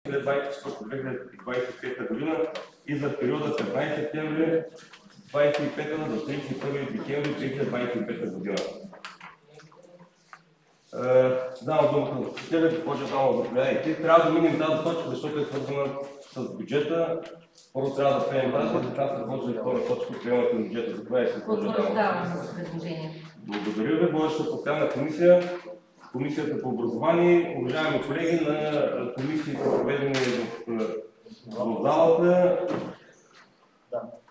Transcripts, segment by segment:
2024-2025 година и за периода 15 септември 2025 до 31 декември 2025 година. Давам думата на служителя, госпожа Дамова, заповядайте. Трябва да минем тази точка, защото е свързана с бюджета. Първо трябва да приемем тази, така се може да втора точка, приемането на бюджета. Заповядайте, госпожа Дамова. Потвърждавам с предложение. Благодаря ви. Водеща постоянна комисия, Комисията по образование, уважаеми колеги на комисиите, проведени в залата.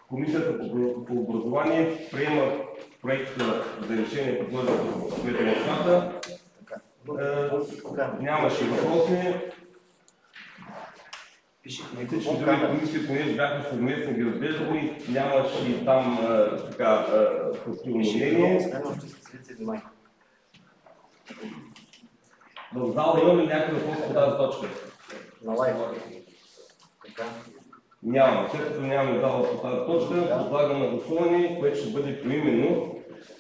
Комисията по образование приема проекта за решение, предложено от кмета на общината. Нямаше въпроси. Всички други комисии, понеже бяха съвместно ги разглеждали, нямаше и там така противно мнение. В зала имаме някакъв въпрос по тази точка? Няма. След като нямаме зала по тази точка, подлагам на гласуване, което ще бъде поименно.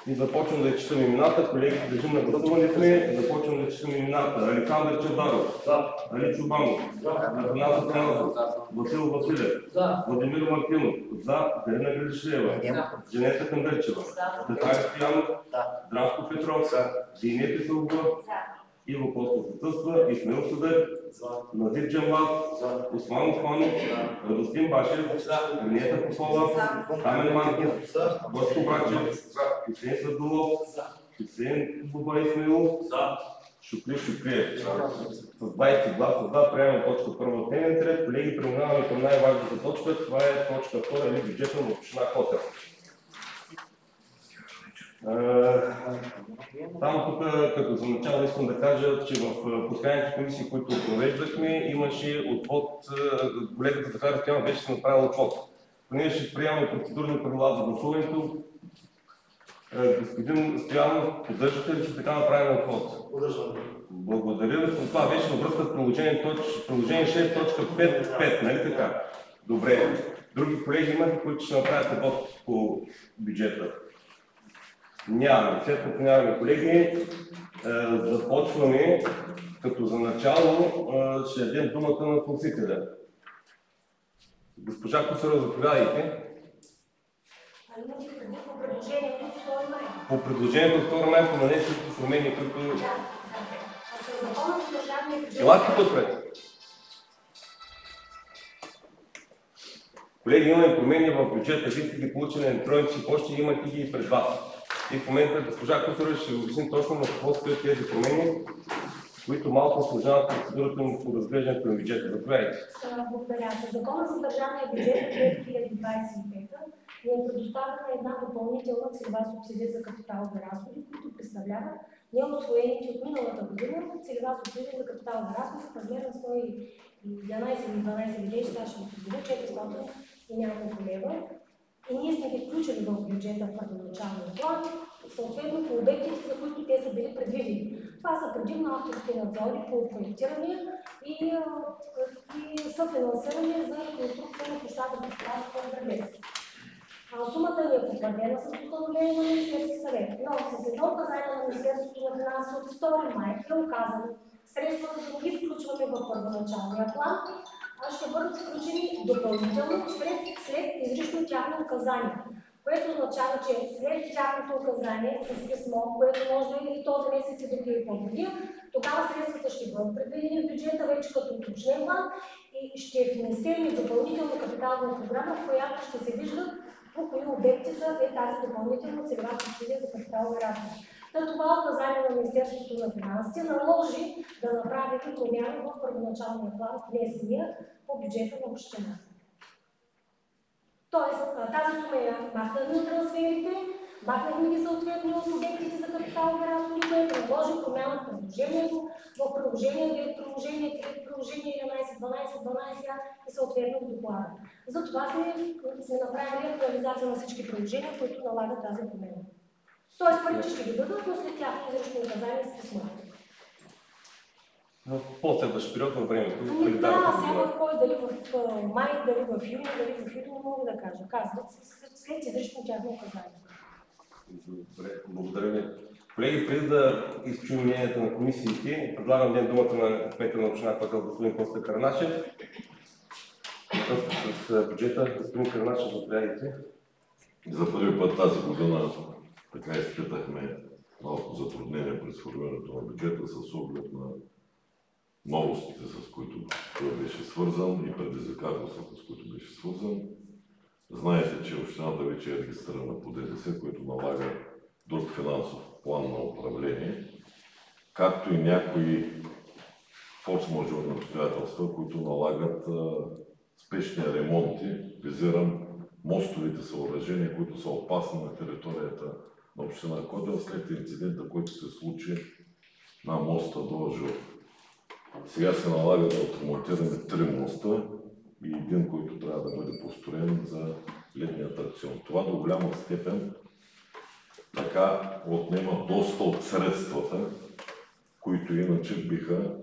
И започвам да четем имената. Колеги, държим на гласуването ми. Започвам да четем имената. Александър Чавдаров. Али Чубанов. Атанас Атанасов. Васил Василев. Владимир Мартинов. Галина Гришева. Женета Кандърчева. Захари Стоянов. Здравко Петров. Зинет Исългова. Иво Костов отсъства, Исмаил Съдър, Назир Джамбал, Осман Османов, Радостин Башев, Агнета Попова, Камен Манкин, Боско Брачев, Хюсейн Садулов, Хюсейн Буба Исмаилов, Шукри Шукриев. С 20 гласа за приемаме точка първа от дневния ред. Колеги, преминаваме към най-важната точка. Това е точка втора или бюджета на община Котел. Там тук, като за начало искам да кажа, че в постоянните комисии, които провеждахме, имаше отвод, колегата Захари Стоянов беше си направил отвод. Понеже ще приемаме процедурни правила за гласуването, господин Стоянов, поддържате ли се така направен отвод? Поддържам. Благодаря. Това беше във връзка с приложение 6.5.5, нали така? Добре. Други колеги имате, които ще направят отвод по бюджета? Нямаме. След като нямаме, колеги, започваме, като за начало ще дадем думата на вносителя. Госпожа Кусарова, заповядайте. По предложението 2 май по нанесените промени, които... Елате тук пред. Колеги, имаме промени в бюджета. Вие сте ги получили на електронните си почти, имате ги и пред вас. И в момента госпожа Кусарова ще обясни точно на какво стоят тези промени, които малко осложняват процедурата му по разглеждането на бюджета. Заповядайте. Благодаря. Със Закона за държавния бюджет от 2025 ние предоставяме една допълнителна целева субсидия за капиталови разходи, които представляват неусвоените от миналата година целева субсидия за капиталови разходи в размер на 111 или 12 години, сега ще определя 400 и няколко лева. И ние сме ги включили в бюджета в първоначалния план, съответно по обектите, за които те са били предвидени. Това са предимно авторски надзори по проектиране и съфинансиране за конструкция на площадната сграда в Градецки. Сумата ни е потвърдена с постановление на Министерския съвет, но с едно указание на Министерството на финансите от 2 май е указано средствата да ги включваме в първоначалния план, ще бъдат включени допълнително след изрично тяхно указание, което означава, че след тяхното указание с писмо, което може да е и този месец и други по-други, тогава средствата ще бъдат предвидени в бюджета вече като уточнен план и ще внесем допълнителна капитална програма, в която ще се виждат по кои обекти са тази допълнителна целева субсидия за капиталови разходи. Това указание на Министерството на финансите наложи да направи промяна в първоначалния план, внесения по бюджета на общината. Тоест, тази сума я махнахме от трансферите, махнахме ги съответно от обектите за капиталови разходи, което наложи промяна в предложението, в приложение 9, приложение 3, приложение 11, 12, 12А и съответно в доклада. Затова сме направили актуализация на всички приложения, които налагат тази промяна. Тоест, парите ще ги дадат, но след тях изрично указание с писмо. В по-следващ период във времето. Да, сега в кой, дали в май, дали в юни, дали в юли, не мога да кажа. Казват след изрично тяхно указание. Добре, благодаря ви. Колеги, преди да изчуем мнението на комисиите, предлагам ден думата на кмета на община Котел, господин Коста Карначев. С бюджета, господин Карначев, заповядайте. За първи път тази година така изпитахме малко затруднение при сформирането на бюджета с оглед на новостите, с които той беше свързан и предизвикателствата, с които беше свързан. Знаете, че общината вече е регистрирана по ДДС, което налага друг финансов план на управление, както и някои форс-мажорни обстоятелства, които налагат спешни ремонти. Визирам мостовите съоръжения, които са опасни на територията на община Котел след инцидента, който се случи на моста до Жил. Сега се налага да отремонтираме 3 моста и един, който трябва да бъде построен за летния атракцион. Това до голяма степен така отнема доста от средствата, които иначе биха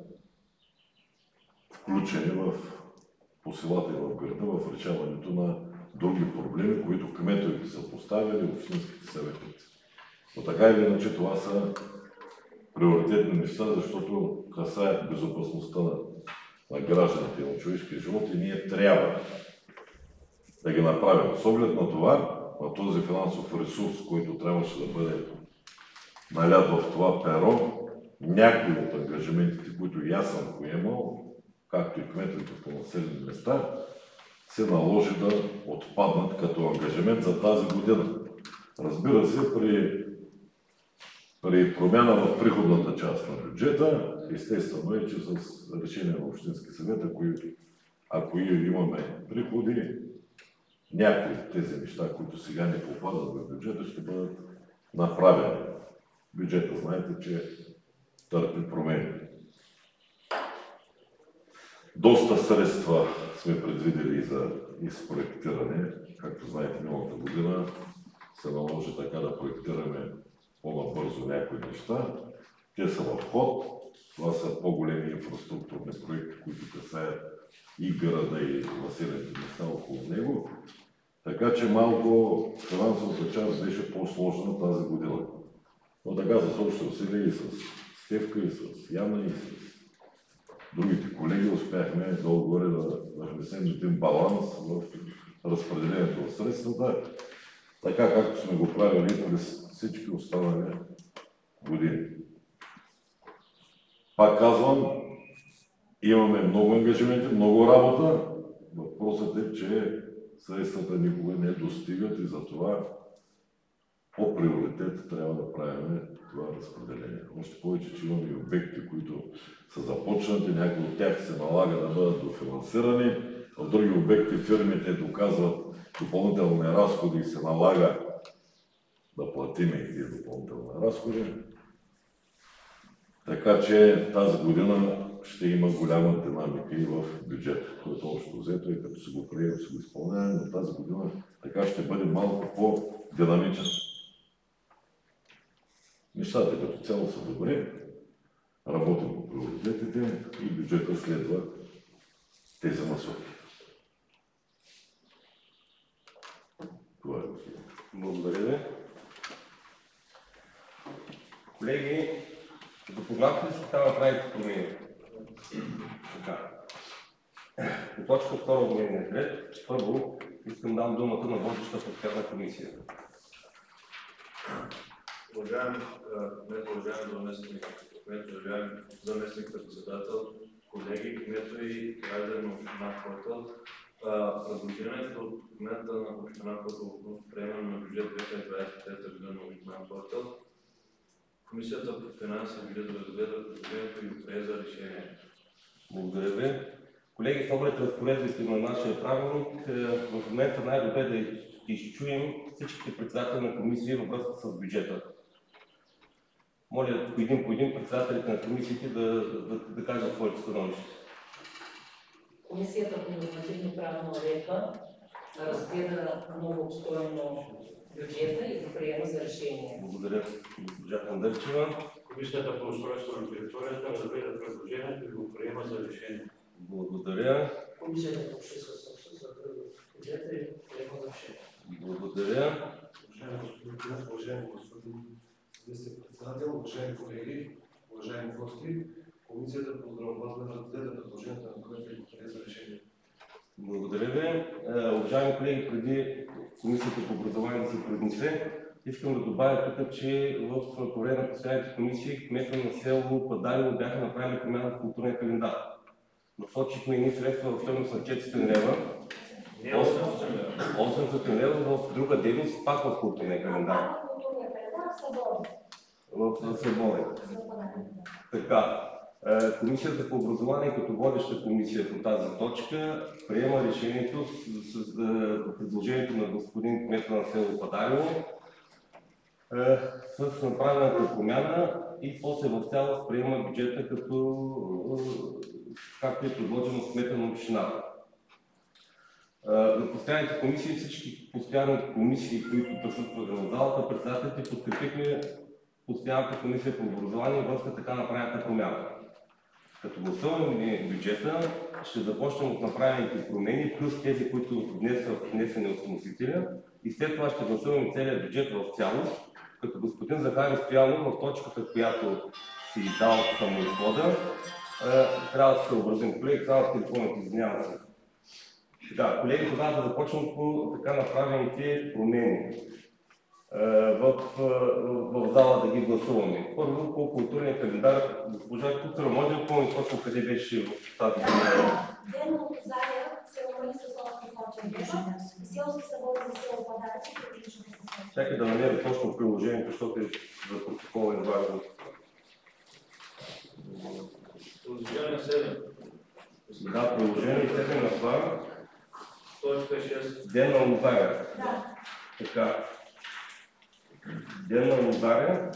включени по селата и в града в решаването на други проблеми, които кметовете са поставили, общинските съветници. Но така или иначе това са приоритетни неща, защото касаят безопасността на гражданите и на човешкия живот и ние трябва да ги направим. С оглед на това, на този финансов ресурс, който трябваше да бъде налят в това перо, някои от ангажиментите, които и аз съм поемал, както и кметовете по населени места, се наложи да отпаднат като ангажимент за тази година. Разбира се, при промяна в приходната част на бюджета, естествено е, че с решение на Общински съвет, ако имаме приходи, някои от тези неща, които сега не попадат в бюджета, ще бъдат направени. Бюджета, знаете, че търпи промени. Доста средства сме предвидели за изпроектиране. Както знаете, миналата година се наложи така да проектираме по-набързо някои неща. Те са в ход. Това са по-големи инфраструктурни проекти, които касаят и града, и населените места около него. Така че малко финансовата част беше по-сложна тази година. Но така с общи усилия и с Стевка, и с Яна, и с другите колеги успяхме долу-горе да внесем един баланс в разпределението на средствата, така както сме го правили през всички останали години. Пак казвам, имаме много ангажименти, много работа. Въпросът е, че средствата никога не достигат и затова по приоритет трябва да правим това разпределение. Още повече, че имаме и обекти, които са започнати, някои от тях се налага да бъдат дофинансирани, в други обекти фирмите доказват допълнителни разходи и се налага да платим и тези допълнителни разходи. Така че тази година ще има голяма динамика и в бюджета, който общо взето и като се го прием, се го изпълняваме, но тази година така ще бъде малко по-динамичен. Нещата като цяло са добре, работим по приоритетите и бюджета следва тези насоки. Това е, господин. Благодаря ви. Колеги, запознахте ли се така направите промени? Така. По точка 2 от дневния ред, първо искам да дам думата на водеща постоянна комисия. Уважаеми заместник-председател, колеги, кметове и граждани на община Котел, предложението от кмета на община Котел относно приемане на бюджет 2023 година на община Котел, Комисията по финанси и бюджет разгледа предложението и прие за решение. Благодаря ви. Колеги, с оглед разпоредбите на нашия правилник, в момента най-добре да изчуем всичките председатели на комисии във връзка с бюджета. Моля по един председателите на комисиите да кажат своите становища. Комисията по нормативно правна уредба разгледа много обстойно бюджета и го приема за решение. Благодаря, госпожа Кандърчева. Комисията по устройство на територията разгледа предложението и го приема за решение. Благодаря. Комисията по общинска собственост разгледа бюджета и приема за решение. Благодаря. Уважаеми господин Председател, уважаеми колеги, уважаеми гости, Комисията по здравеопазване разгледа предложението на кмета и подкрепя за решение. Благодаря ви. Уважаеми колеги, преди Комисията по образование да се произнесе, искам да добавя тук, че в по време на постоянните комисии кмета на село Падарево бяха направили промяна в културния календар. Насочихме едни средства в стойност на 400 лева, 800 лева в друга дейност, пак в културния календар. В Съборе. Така. Комисията по образование като водеща комисия по тази точка приема решението с предложението на господин кмета на село Падарево с направената промяна и после в цялост приема бюджета както е предложено от кмета на общината. На постоянните комисии, всички постоянни комисии, които присъстваха в залата, председателите подкрепихме постоянната комисия по образование върху така направената промяна. Като гласуваме бюджета, ще започнем от направените промени, плюс тези, които днес са внесени от вносителя, и след това ще гласуваме целият бюджет в цялост, като господин Захари Стоянов в точката, която си дал самоизхода, трябва да се образим. Колеги, само с телефоните, извинявам се. Така, колеги, тогава да започнем по така направените промени. В зала да ги гласуваме. Първо по културния календар, госпожа Куцера, може да помни точно къде беше в тази промяна? Ден от Заря се намали с 800 лева и селски събор за село Падарево се приключва с 800. Чакай да намеря точно приложението, защото е за протокола е важно. Приложение 7. Да, приложение 7 на това. Точка 6. Ден на Лозаря. Да. Така. Ден на Лозаря.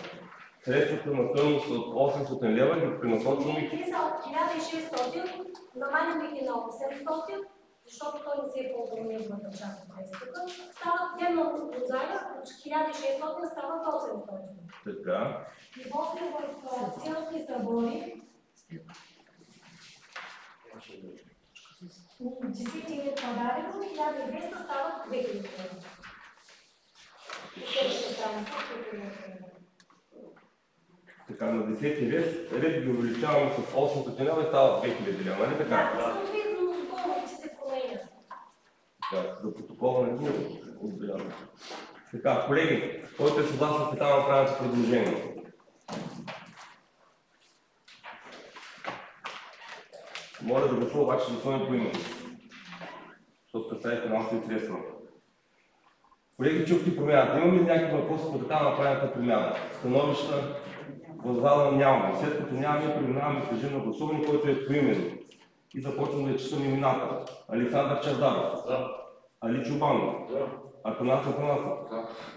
Средствата на стойност от 800 лева ги пренасочваме. Те са от 1600, намалим ги на 800, защото той не се е ползвал неговата част от средствата. Стават Ден на Лозаря, от 1600 стават 800. Така. И после в селски събори, 10 лет Падарево, 1200 стават 2000 лева. Така, на 10 ред ги увеличаваме с 800 лева и става 2000 лева, нали така? Да, съответно сборите се променят. Да, за протокола не го отбелязвам. Така, колеги, който е съгласен с така направеното предложение? Моля да гласува обаче за своето име, защото представи финансови средства. Колеги, чухте промяната. Имаме ли някакви въпроси по така направената промяна? Становища в зала нямаме. След като нямаме, преминаваме в режим на гласуване, който е поименно. И започваме да четем имената. Александър Чавдаров. За. Али Чубанов. За. Атанас Атанасов.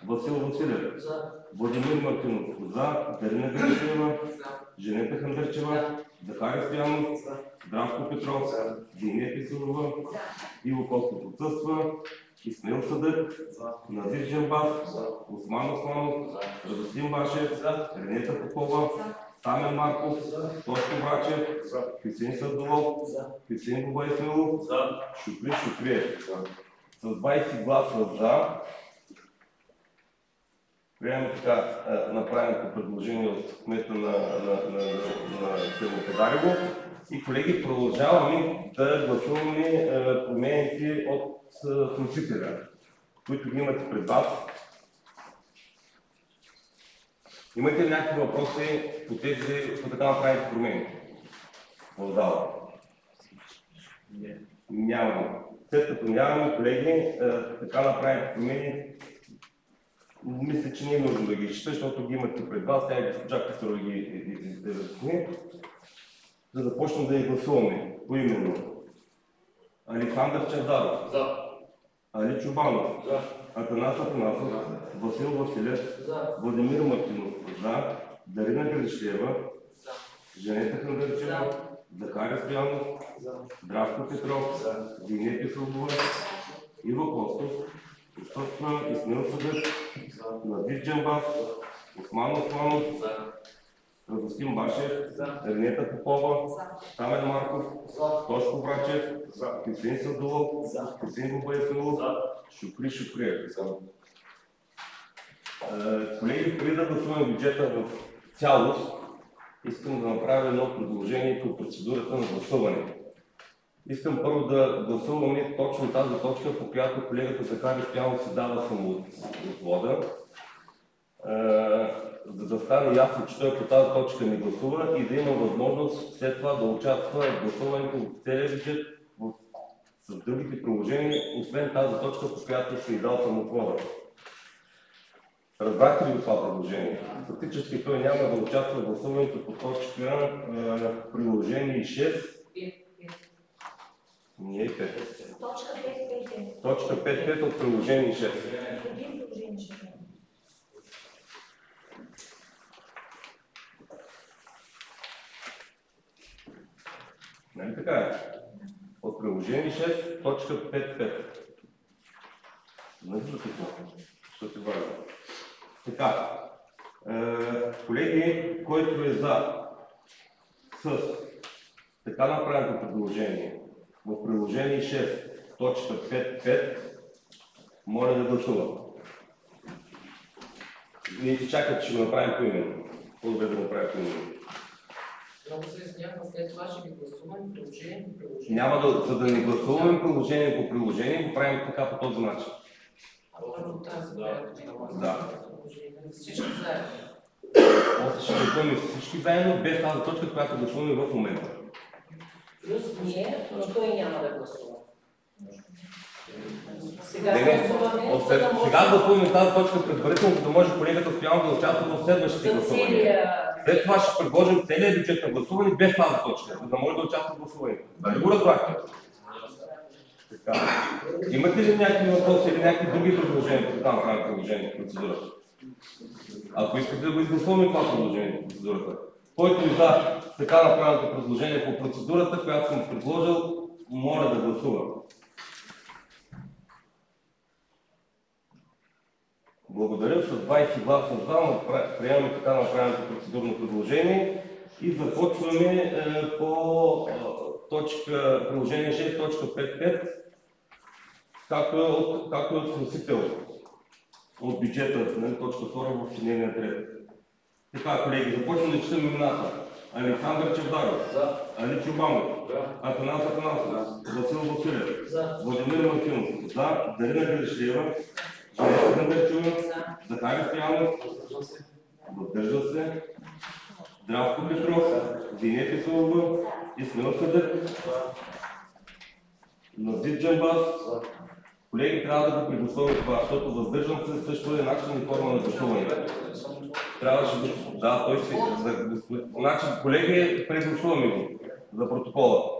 Васил Василев. За. Владимир Мартинов. За. Дарина Гришева. Женета Хандърчева. Захари Стоянов. Здравко Петров. Дине Писарова. Иво Костов отсъства. Исмаил Съдък. Назир Джамбаз. Осман Османов. Радостин Башев. Ренета Попова. Стамен Марков. Тошко Врачев. Хюсейн Садолов. Хюсейн Бубайсмилов. Шукри Шукриев. С 20 гласа за приемаме така направеното предложение от кмета на село Падарево. И колеги, продължаваме да гласуваме промените от вносителя, които ги имате пред вас. Имате ли някакви въпроси по така направените промени в зала? Нямаме. След като нямаме, колеги, така направените промени, мисля, че не е нужно да ги чета, защото ги имате пред вас, тя и госпожа Писарова ги разясни. За да почнем да ги гласуваме поименно. Александър Чавдаров. За. Али Чубанов. За. Атанас Атанасов. Васил Василев. Владимир Мартинов. За. Дарина Гришева. Женета Хандърчева. Захари Стоянов. Здравко Петров. Дине Писарова. Иво Костов. Отсъства Исмаил Съдък. Назир Джамбаз. Осман Османов. Радостин Башев. Ренета Попова. Стамен Марков. Тошко Врачев. Хюсейн Садолов. Хюсейн Бубайсмилов. Шукри Шукриев. Колеги, преди да гласуваме бюджета в цялост, искам да направя едно предложение по процедурата на гласуване. Искам първо да гласуваме точно тази точка, по която колегата Захари Стоянов си дава самоотвода, за да стане ясно, че той по тази точка не гласува и да има възможност след това да участва в гласуването в целия бюджет с другите приложения, освен тази точка, по която си дал самоотвода. Разбрахте ли това предложение? Фактически той няма да участва в гласуването по точка приложение 6. Не е 5. Точка 5.5. Точка 5.5 от приложение 6. Един приложение 6. Нали така е? От приложение 6, точка 5.5. Нали за какво? Защото е важно. Така. Колеги, който е за с така направеното предложение в приложение 6, точка 5.5, моля да гласува. Ние чакат, че го направим поименно. По-добре да го направим поименно. Много се изнява, след това ще ги гласуваме приложение по приложение. Няма да, за да не гласуваме приложение по приложение, го правим така по този начин. Първо тази, Да. Всички заедно. После ще гласуваме всички заедно, без тази точка, която гласуваме в момента. Плюс ние, но той няма да гласува. Сега Не, гласуваме, за да може сега гласуваме тази точка предварително, за да може колегата Стоянов да участва в следващите за гласувания. целия... След това ще предложим целият бюджет на гласуване без тази точка, за да може да участва в гласуването. Дали го разбрахте? Така. Имате ли някакви въпроси или някакви други предложения по това направим предложение в процедурата? Ако искате да го изгласуваме това предложение в процедурата. Който е за така направеното предложение по процедурата, която съм предложил, моля да гласува. Благодаря. С 20 гласа за, приемаме така направеното процедурно предложение и започваме по точка приложение 6, точка 5.5, както е от вносител от бюджета, точка 2 в дневния ред. Така, колеги, започваме да четем имената. Александър Чевдаров, Али Чубанов, Атанас Атанасов, Васил Василев, Владимир Мартинов, Дарина Гришева, Женева Хандърчева, Захари Стоянов, въздържал се, Здравко Петров, Зинет Исулова, Исмаил Съдък, Назид Джамбаз. Колеги, трябва да го прегласуваме това, защото въздържам се също е начин и форма на гласуване. Трябваше да, той си... Значи, колеги, прегласуваме го за протокола.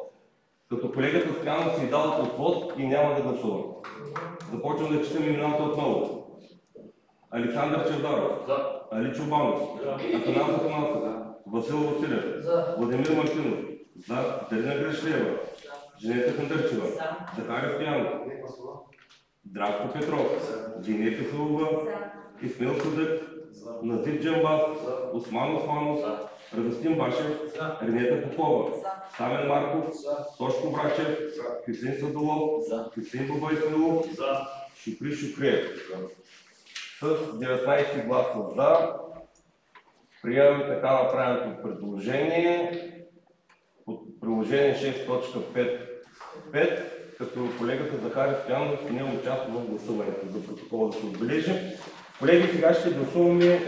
Като колегата Стоянов си дал отвод и няма да гласувам. Започвам да четем имената отново. Александър Чевдаров, Али Чубанов, Атанас Атанасов, Васил Василев, Владимир Мартинов, Дарина Гришлева, Женета Хандърчева, Захари Стоянов, Здравко Петров, Зинет Исулова, Исмаил Съдък, Назид Джамбаз, Осман Османов, Радостин Башев, Ренета Попова, Самен Марков, Тошко Брачев, Хюсейн Садолов, Хюсейн Баба Исмаилов, Шукри Шукриев. С 19 гласа за, приемаме така направеното предложение от приложение 6.5.5, като колегата Захари Стоянов не участва в гласуването, за протокола да се отбележим. Колеги, сега ще гласуваме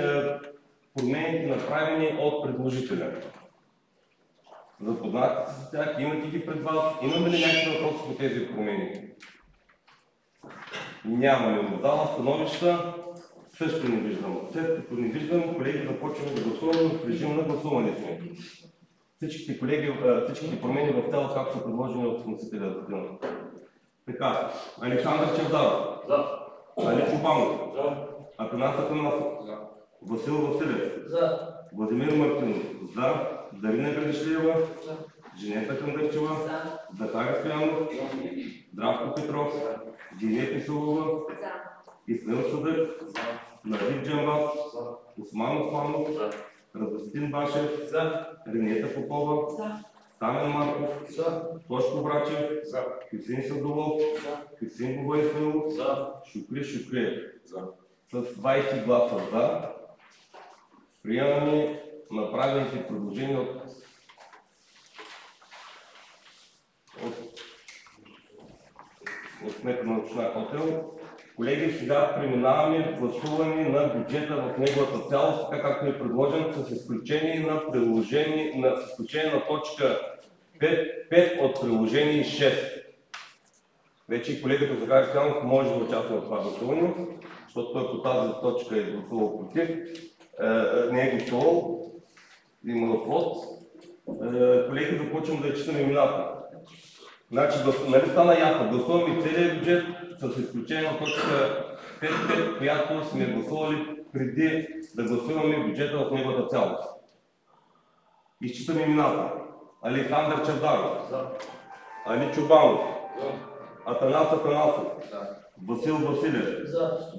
промените, направени от предложителя. Запознате се с тях, имате ги пред вас. Имаме ли някакви въпроси по тези промени? Нямаме. В зала становища също не виждам. След като не виждам, колеги, започваме да гласуваме в режим на гласуване сме. Всичките промени в цялост, както са предложени от вносителя. Така, Александър Чевдаров, Али Чубанов, Атанас Атанасов, Васил Василев, Владимир Мартинов, Дарина Гришева, Женета Хандърчева, Захари Стоянов, Здравко Петров, Зинет Исулова, Исмаил Съдък, Назид Джамбаз, Осман Османов, Радостин Башев, Ренета Попова, Самен Марков, Тошко Брачев, Хюсейн Садолов, Хюсейн Баба Исмаилов, Шукри Шукриев. с 20 гласа за приемаме направените предложения от кмета на община Котел. Колеги, сега преминаваме гласуване на бюджета в неговата цялост, така както е предложен, с изключение на точка 5 от приложение 6. Вече колегата Захари Стоянов може да участва в това гласуване, защото той по тази точка е гласувал против. Не е гласувал, има въпрос. Колеги, започвам да четем имената. Значи, нали стана ясно, гласуваме целият бюджет с изключение на точка 5, която сме гласували преди да гласуваме бюджета в неговата цялост. Изчитаме имената. Александър Чавдаров, Али Чубанов, Атанас Атанасов, Васил Василев,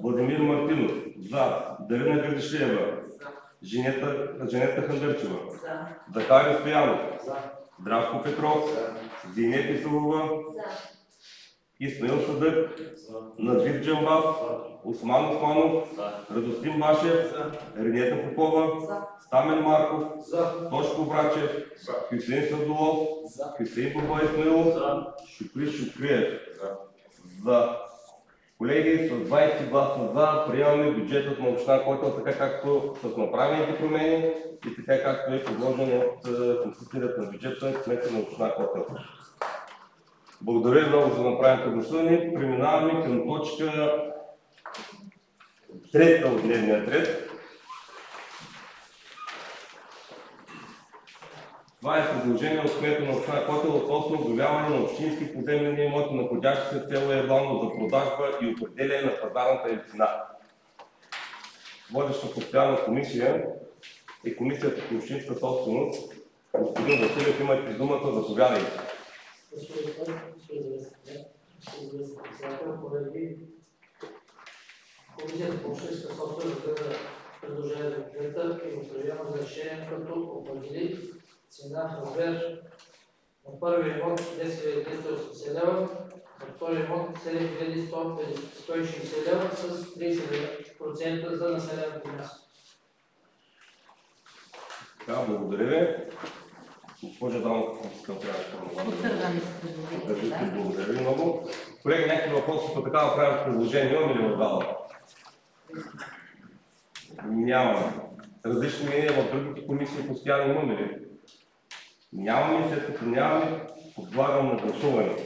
Владимир Мартинов, Дарина Гърдишлеева, Женета Хандърчева, Захари Стоянов, Здравко Петров, Зинет Исулова, Исмаил Садък, Назир Джамбав, Осман Османов, Радостин Башев, Ренета Попова, Стамен Марков, Тошко Брачев, Хюсейн Садолов, Хюсейн Баба Исмаилов, Шукри Шукриев. За колеги, с 20 гласа за приемаме бюджетът на община Котел, така както с направените промени и така както е предложен от конституцията на бюджета кмета на община Котел. Благодаря много за направеното гласуване. Преминаваме към точка 3 от дневния ред. Това е предложение от кмета на община Котел относно обявяване на общински поземлени имоти, находящи се в село Евлано за продажба и определяне на пазарната цена. Водеща постоянна комисия е комисията по общинска собственост. Господин Василев, имате думата, заповядайте. Комисията по общинска собственост разгледа предложение за бюджета и го приема за решение, като определи цена в размер на първи имот 10 280 лева, на втори имот 7160 лева с 30% за населеното място. Благодаря ви. Госпожа Дамова, искам трябва да благодаря ви много. Колеги, някакви въпроси по така направим предложение, имаме ли в залата? Нямаме. Различни мнения в другите комисии постоянно имаме ли? Нямаме, след като нямаме, подлагам на гласуване,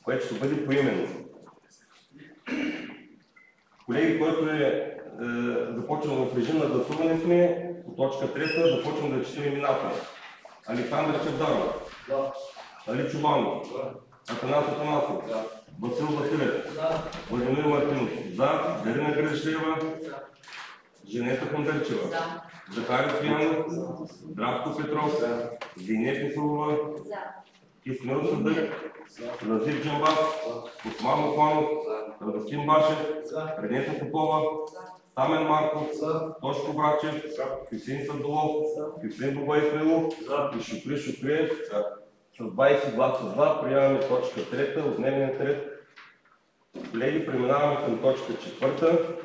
което ще бъде поименно. Колеги, който е започнал в режим на гласуване сме, по точка 3, започвам да четем имената. Александър Чавдаров, Али Чубанов, Атанас Атанасов, Васил Василев, Владимир Мартинов, Дарина Гърдишлеева, Женета Хандърчева, Захари Стоянов, Здравко Петров, Зинет Исулова, Исмаил Садък, Назир Джамбав, Осман Османов, Радостин Башев, Ренета Попова, Стамен Марков, Тошко Брачев, Хюсейн Садолов, Хюсейн Баба Исмаилов и Шукри Шукриев. С 20 гласа за приемаме точка 3 от дневния ред. Колеги, преминаваме към точка 4.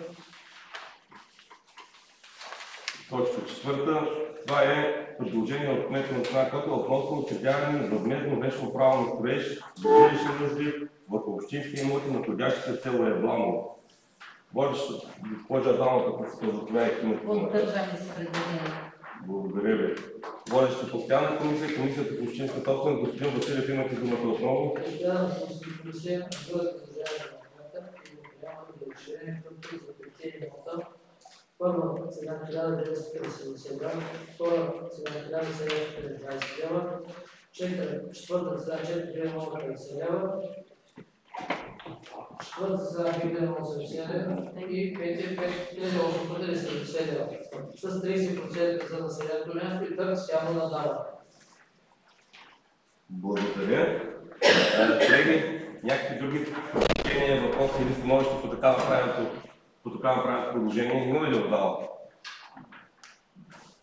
Точка 4. Това е предложение от кмета на община Котел относно учредяване на възмездно вещно право на строеж за жилищен разлив върху общински имоти, находящи се в село Евламово. Водеща госпожа Дамова, като се заповядайте имате думата. Благодаря ви. Водеща постоянна комисия, комисията по общинска собственост, господин Василев, имате думата отново. Първа цена 1950 лева, втора цена 1720 лева, четвърта цена 4050 лева, четвърта цена 5080 лева и петия 5870 лева с 30% за населеното място и търг само надава. Благодаря. Колеги, някакви други предложения, въпроси или становища по така направеното предложение има ли в залата?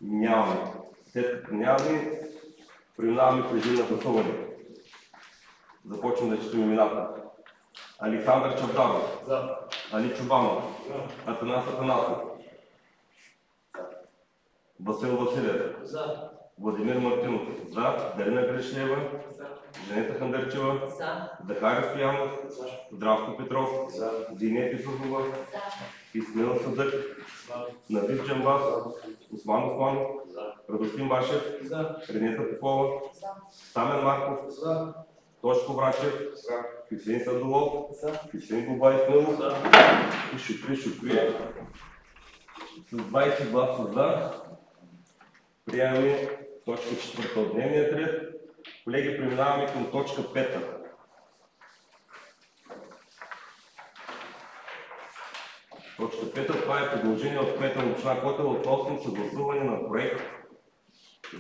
Нямаме. След като нямаме, преминаваме в режим на гласуване. Започвам да четем имената. Александър Чавдаров, За. Али Чубанов, Атанас Атанасов, Васил Василев, За. Владимир Мартинов, за, Дарина Грешлева, Женета Хандърчева, За. Захари Стоянов, Здравко Петров, Диня Писухова, Исмаил Садък, Надив Джамбас, Осман Османов, Радостин Башев, Ренета Попова, Стамен Марков, Тошко Врачев, Хюсейн Садолов, Хюсейн Губа Исмаилов и Шукри Шукри. С 20 гласа за приемаме точка 4 от дневния ред. Колеги, преминаваме към точка 5. Точка 5. Това е предложение от кмета на община Котел относно съгласуване на проект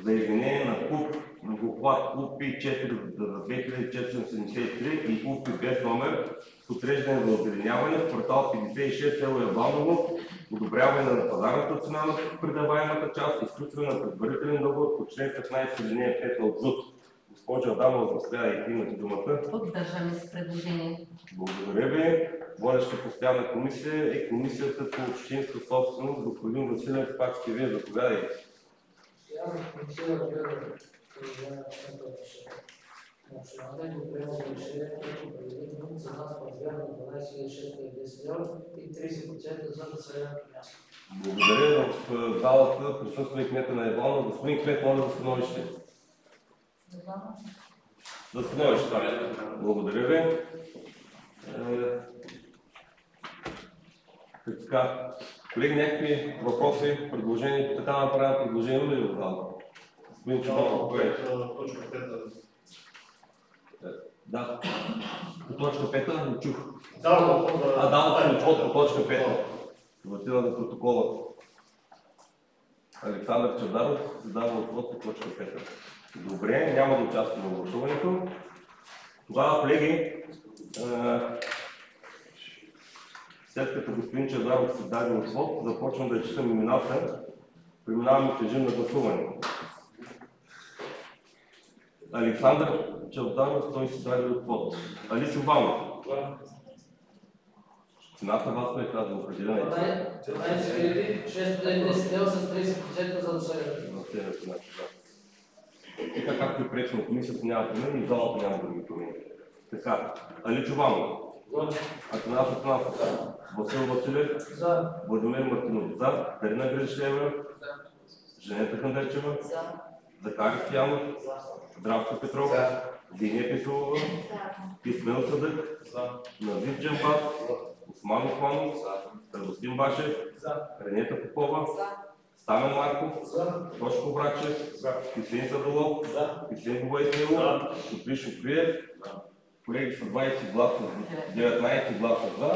за изменение на КУП в обхват КУП 4 за 2473 и КУП без номер с отреждане за озеленяване в квартал 56 село Ябаново, одобряване на пазарната цена на предаваемата част и изключване на предварителен договор по член 15 алинея 5 от ЗУТ. Госпожа Адамова, заповядайте, имате думата. Поддържаме с предложение. Благодаря ви. Водеща постоянна комисия е комисията по общинска собственост. Господин Василев, пак сте вие, заповядайте. Сега комисия разгледа предложението на общината и го приема за решение, което предвидено цена в размер на 12 610 лв. и 30% за населеното място. Благодаря. В залата присъства и кмета на Иваново. Господин кмет, моля за становище. За становище. Благодаря ви. Така, колеги, някакви въпроси, предложения, така направя предложение ли в залата? Господин Чубанов, Точка 5. да. По точка 5 не чух. Да, по точка 5. Отива на протокола. Александър Чавдаров задава въпрос по точка 5. Добре, няма да участваме в гласуването. Тогава, колеги, след като господин Чавдаров се даде отвод, започвам да читам имената. Преминаваме в режим на гласуване. Александър Чавдаров, той си даде отвод. Али Силванов. Цената вас не е казва определена. 12 610 лв. с 30% за населението. Така както е прието на комисията, няма промени и в залата няма други промени. Така, Али Чубанов, Атанас Атанасов, Васил Василев, Владимир Мартинов, за, Дарина Грешлева, Женета Хандърчева, Захари Стоянов, Здравко Петров, Диня Писухова, Исмаил Садък, Надив Джамбас, Осман Османов, Радостин Башев, Ренета Попова, Стамен Марков, Тошко Врачев, Хюсейн Садолов, Хюсейн Губа Исмаилов, Шукри Шукриев. Колеги са 20 гласа, 19 гласа за.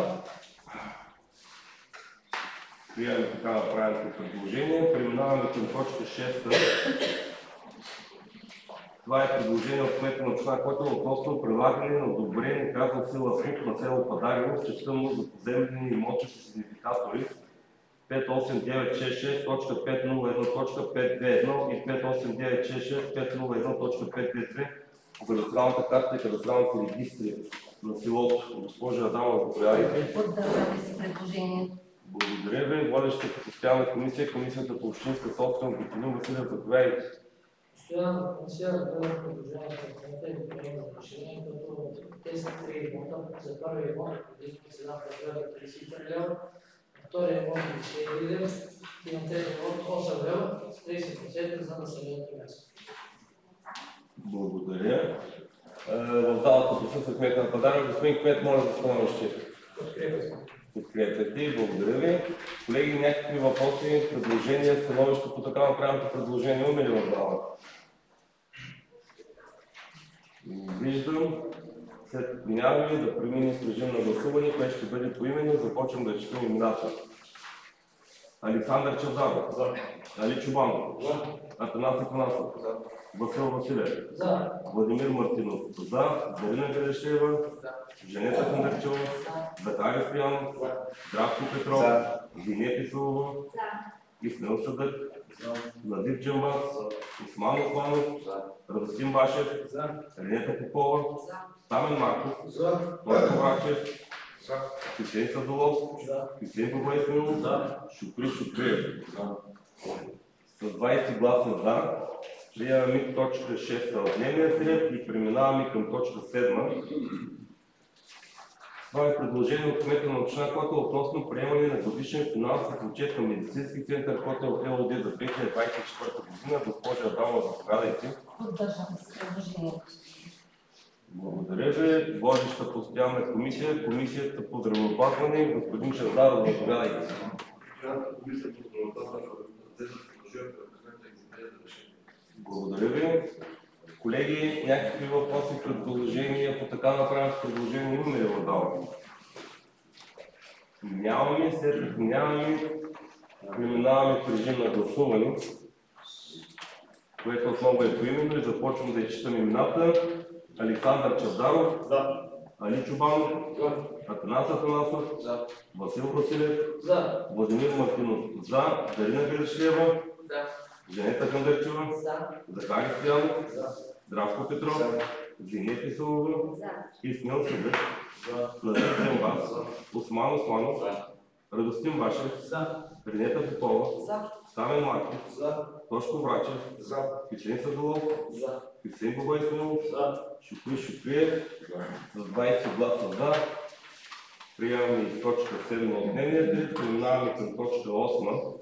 Приемаме така направеното предложение. Преминаваме към точка 6. Това е предложение от кмета на община Котел относно прилагане на одобрение казва сила СМУК на село Падарево, включително за поземлени имоти с идентификатори 58966.501.521 и 58966.501.523 по кадастралната карта и кадастралните регистри на селото. Госпожа Адамова, заповядайте. Поддържаме с предложение. Благодаря ви. Водещата постоянна комисия, комисията по общинска собственост, господин Василев, заповядайте. Постоянната комисия разгледа предложението на кмета и го приема за решение, като тези три имота за първия имот предвидена цена в размер на 33 лв., на втория имот 51 лв. и на третия имот 8 лв. с 30% за населеното място. Благодаря. В залата присъства кмета на Падарево. Господин кмет, моля за становище. Подкрепяте. Благодаря ви. Колеги, някакви въпроси, предложения, становища по така направеното предложение имаме ли в залата? Виждам. След минаване да преминем с режим на гласуване, което ще бъде поименно. Започвам да четем имената. Александър Чавдаров. Али Чубанов. Атанас Атанасов. Васил Василев. Владимир Мартинов. За. Дарина Грешлева. Женета Хандърчева. Захари Стоянов. Здравко Петров. Диня Писухова. Исмаил Садък. Надив Джамбас. Осман Османов. Радостин Башев. Ренета Попова. Стамен Марков, Бойко Врачев, Хюсеин Садолов, Хюсеин Бабайсмилов, Шукри Шукриев. С 20 гласа за, приемаме точка 6 от дневния ред и преминаваме към точка 7. Това е предложение от кмета на община Котел относно приемане на годишен финансов отчет към медицински център Котел ЕООД за 2024 година. Госпожа Адамова, заповядайте. Поддържам се предложението. Благодаря ви. Водеща постоянна комисия, комисията по здравеопазване, господин Чавдаров, заповядайте. Благодаря ви. Колеги, някакви въпроси, предложения по така направеното предложение имаме ли в залата? Нямаме, след като нямаме, преминаваме в режим на гласуване, което отново е поименно и започвам да изчитам имената. Александър Чавдаров, Али Чубанов, Атанас Атанасов, Васил Василев, Владимир Мартинов, Дарина Гришева, Женета Кандърчева, Захари Стоянов, Здравко Петров, Зиния Писалова, Исмил Съдък, Назар Джамбас, Осман Османов, Радостин Башев, Ренета Попова, Стамен Марков, Тошко Врачев, Хюсеин Садолов, Хюсеин Бабайсмилов, Шукри Шукриев, с 20 гласа за. Приемаме и точка 7 от дневния ред, преминаваме към точка 8.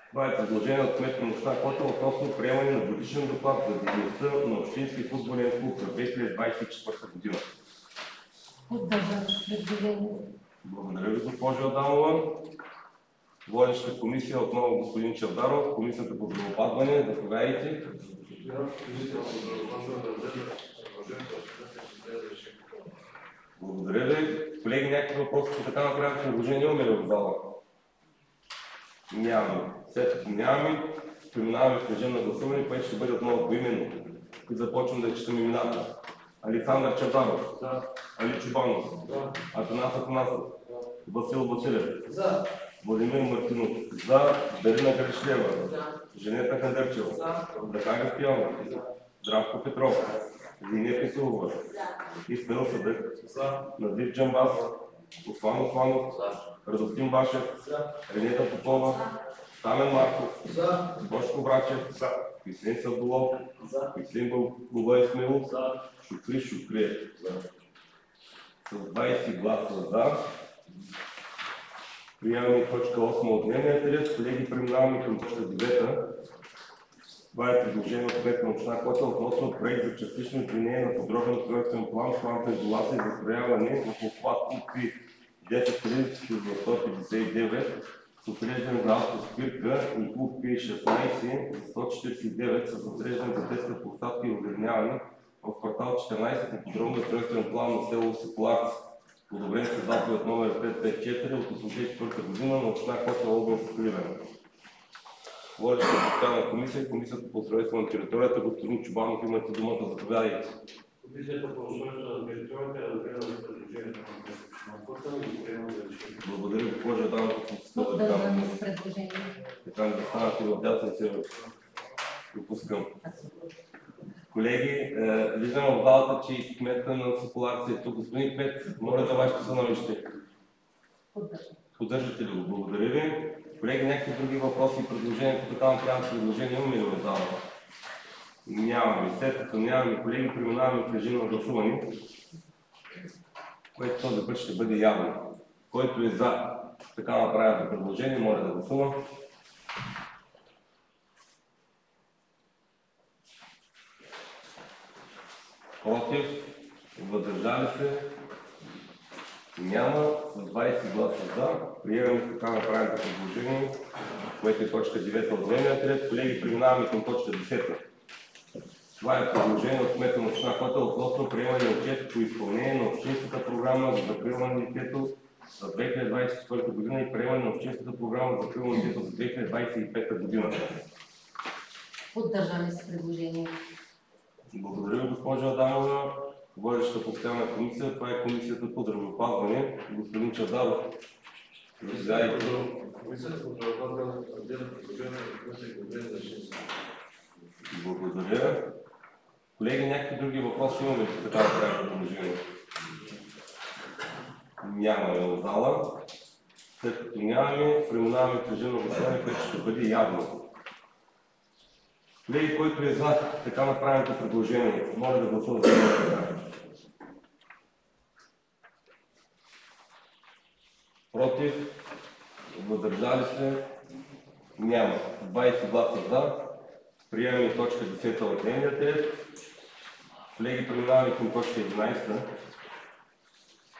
Това е предложение от кмета на община Котел относно приемане на годишен доклад за дейността на Общински футболен клуб за 2024 година. Поддържам предложението. Благодаря ви, госпожо Адамова. Водеща комисия отново господин Чавдаров, комисията по здравеопазване, заповядайте. Благодаря ви. Колеги, някакви въпроси по така направеното предложение имаме ли в зала? Нямаме. След като нямаме, преминаваме в режим на гласуване, което ще бъде отново поименно. И започвам да четем имената. Александър Чавдаров, Али Чубанов, Атанас Атанасов, Васил Василев, Владимир Мартинов, Дарина Гришлева, Женета Кандърчева, Захари Стоянов, Здравко Петров, Зиния Писалова, Исмил Съдък, Назир Джамбас, Осман Османов, Радостин Башев, Ренета Попова, Стамен Марков, Бошко Врачев, Хюсеин Садолов, Хюсеин Бабайсмилов, Шукри Шукриев. С 20 гласа за. Приемаме точка 8 от дневния ред. Колеги, преминаваме към точка 9. Това е предложение от кмета на община Котел относно проект за частично изменение на подробен устройствен план с план за изолация и застрояване в обхват УПИ 10-159 с отреждане за автоспирка и УПИ 16 за 149 с отреждане за детска площадка и озеленяване в квартал 14 на подробен устройствен план на село Соколарци. Одобрен със заповед номер 554 от 1984 година на община Котел, област Сливен. Водеща постоянна комисия, комисията по устройство на територията, господин Чубанов, имате думата, заповядайте. Комисията по устройство на територията е разгледала предложението на община Котел и приема за решение. Благодаря, госпожа Адамова, Поддържам се предложението. така не застанате в дясен се допускам. Колеги, виждам в залата, че и кмета на Соколарци е тук. Господин кмет, моля за вашето становище. Поддържате ли го? Благодаря ви. Колеги, някакви други въпроси и предложения по така направеното предложение имаме ли в залата? Нямаме. След като нямаме, колеги, преминаваме в режим на гласуване, което този път ще бъде явно. Който е за така направеното предложение, моля да гласува. Против, въздържали се, няма. С 20 гласа за. Приемаме така направеното предложение, което е точка 9 от дневния ред. Колеги, преминаваме към точка 10. Това е предложение от кмета на община Котел относно приемане на отчет по изпълнение на общинската програма за закрила на детето за 2024 година и приемане на общинската програма за закрила на детето за 2025 година. Поддържаме се предложението. Благодаря ви, госпожа Адамова. Водеща постоянна комисия, това е комисията по здравеопазване. Господин Чавдаров, заповядайте. Комисията по здравеопазване разгледа предложението на кмета и го приема за решение. Благодаря. Колеги, някакви други въпроси имаме по така направено предложение? Нямаме в зала. След като нямаме, преминаваме в режим на гласуване, което ще бъде явно. Колеги, който е за така направеното предложение, може да гласува за това. Против, въздържали се, няма. 20 гласа за. Приемаме точка 10 от дневния ред. Колеги, преминаваме към точка 11.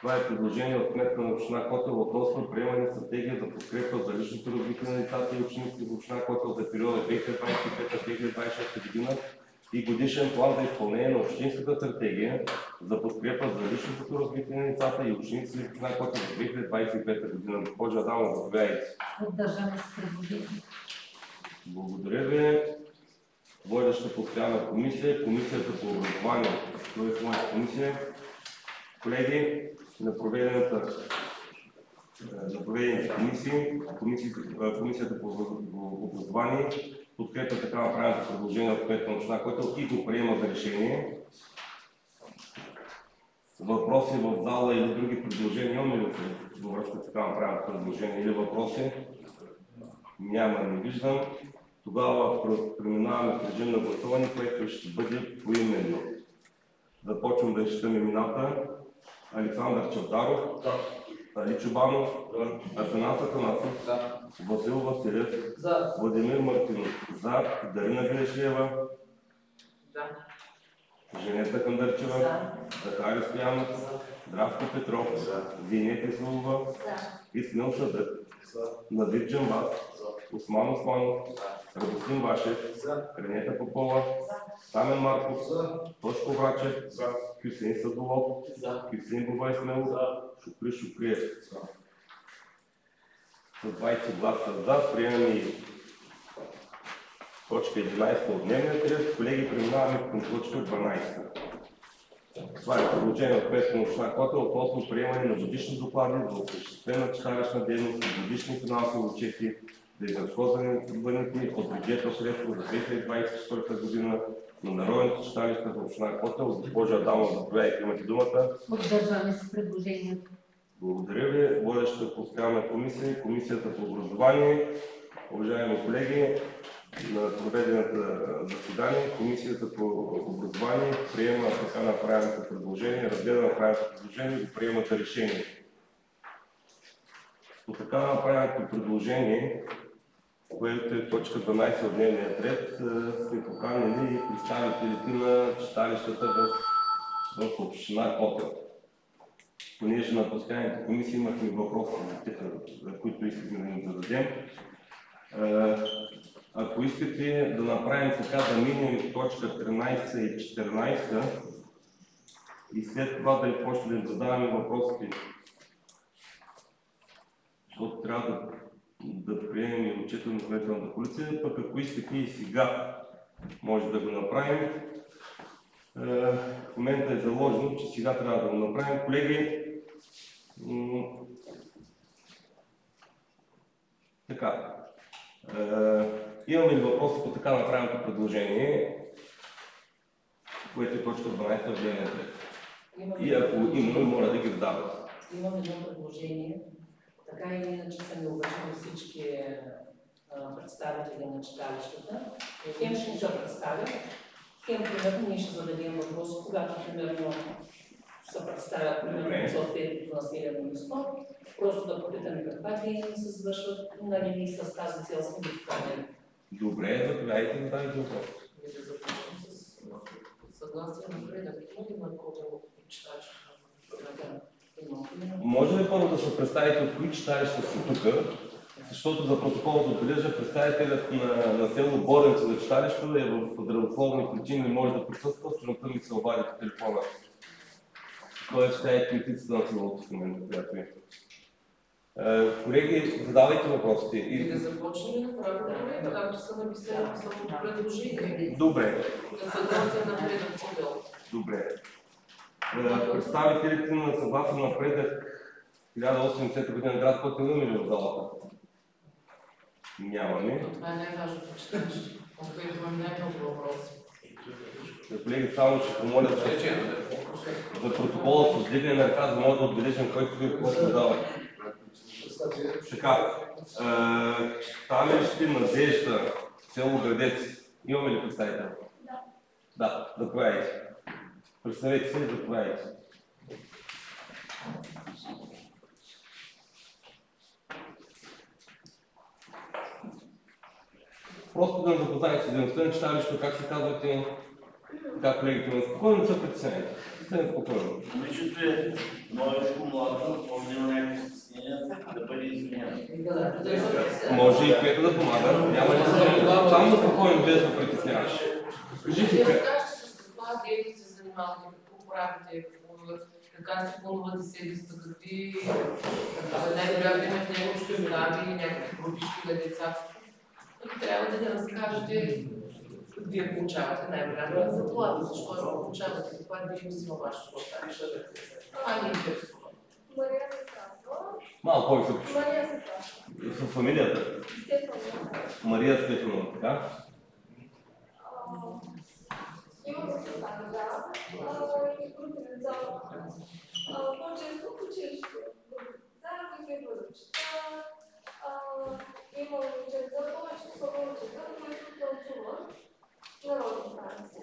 Това е предложение от кмета на община Котел относно приемане на стратегия за подкрепа за личното развитие на децата и учениците в община Котел за периода 2025-2026 година и годишен план за изпълнение на общинската стратегия за подкрепа за личното развитие на децата и учениците в община Котел за 2025 година. Госпожа Адамова, заповядайте. Поддържаме с предложение. Благодаря ви. Водеща постоянна комисия, комисията по образование, т.е. моята комисия. Колеги, на проведените комисии, комисията по образование подкрепя така направеното предложение от кмета на община Котел и го приема за решение. Въпроси в зала или други предложения имаме ли във връзка с така направеното предложение или въпроси? Няма, не виждам. Тогава преминаваме в режим на гласуване, което ще бъде поименно. Започвам да изчитам имената. Александър Чавдаров, Али Чубанов, Атанас Атанасов, Васил Василев, Владимир Мартинов, за Дарина Грешева, Женета Кандърчева, Захари Стоянов, Здравко Петров, Зинет Ислова, Исмил Съдък, Надир Джамбас, Осман Османов, Радостин Вашев, Ренета Попова, Стамен Марков, Тошко Врачев, Хюсейн Садолов, Хюсейн Бабай Смелов, Шукри Шукриев. С 20 гласа за, приемаме и точка 11 от дневния ред. Колеги, преминаваме към точка 12. Това е предложение от кмета на община Котел относно приемане на годишни доклади за осъществена читалищна дейност и годишни финансови отчети за изразходването от бюджета средства за 2024 година на народните читалища в община Котел. Госпожа Адамова, заповядайте, имате думата. Поддържаме с предложението. Благодаря ви. Водеща постоянна комисия, комисията по образование. Уважаеми колеги, на проведената заседание, комисията по образование приема така направеното предложение, разгледа направеното предложение и го приема за решение. По така направеното предложение, което е точка 12 от дневния ред, сме поканени представителите на читалищата в община Котел. Понеже на постоянните комисии имахме въпроси, за които искахме да ни зададем. Ако искате да направим така, да минем точка 13 и 14 и след това да почнем да задаваме въпросите, защото трябва да приемем и отчета на Следствената полиция, пък ако искате и сега може да го направим. В момента е заложено, че сега трябва да го направим. Колеги, така. Имаме ли въпроси по така направеното предложение, което е точка 12 от дневния ред? И ако имаме, моля да ги задават. Имам едно предложение. Така или иначе са ми уважени всички представители на читалищата. Хем ще ни се представят, хем примерно ние ще зададем въпрос, когато примерно се представят примерно съответното населено място, просто да попитаме каква дейност се извършват, нали и с тази цел сме ги поканили. Добре, заповядайте да дадете въпрос. Да започнем с съгласие на предък. Има колко читалища на може ли първо да се представите от кои читалища са тук, защото за протокола да отбележа представителят на село Боренци за читалището е в здравословни причини, не може да присъства, сутринта ми се обади по телефона. Тоест, тя е критицата на селото в момента, която е. Колеги, задавайте въпросите. И да започнем да правим както са написали в самото предложение. Добре. Да съгласие на предък модел. Добре. Представителите на съгласен напредък 1080 година град Котел имаме ли в залата? Нямаме. Това е най-важното читалище. Конкретно имам най-много въпроси. Колеги, само ще помоля за протокола с вдигане на ръка, за да може да отбележим който ви който дава. Така, читалище Надежда, село Градец. Имаме ли представител? Да, заповядайте. Представете се, заповядайте. Просто да запознаете с дейността на читалището, как се казвате, как колегите на спокойно не са притеснени. Стане спокойно. Момичето е младежко, младо, може да има някакви стеснения, да бъде извинено. Може и което да помага. Няма да само спокойно без да притесняваш. Вие разкажете с каква дейност се занимавате, какво правите, как се планувате седмицата, какви най-вероятно имате някакви състави, някакви групички на децата. Трябва да ни разкажете, вие получавате най-вероятно заплата, защо я получавате, каква дейност има вашето читалище. Това ни интересува. Мария се казва. Малко повече. Мария се казва. С фамилията? Стефанова. Мария Стефанова, така? Имам състави, да. И групи деца. По-често в училище. Деца, които идват да четат. Има момичета, повечето са момичета, които танцуват народни танци.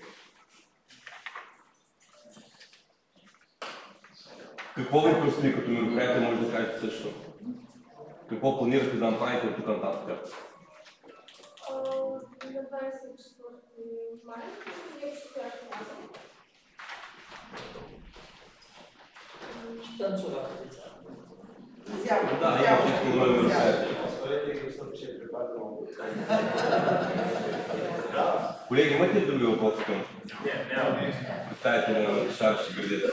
Какво ви предстои като мероприятие, може да кажете също? Какво планирате да направите от тук нататък? На 24 май, ние ще бяхме казали. Танцувате деца. Да, има всичко нови мероприятия. Колеги, имате ли други въпроси към представители на читалище Градец?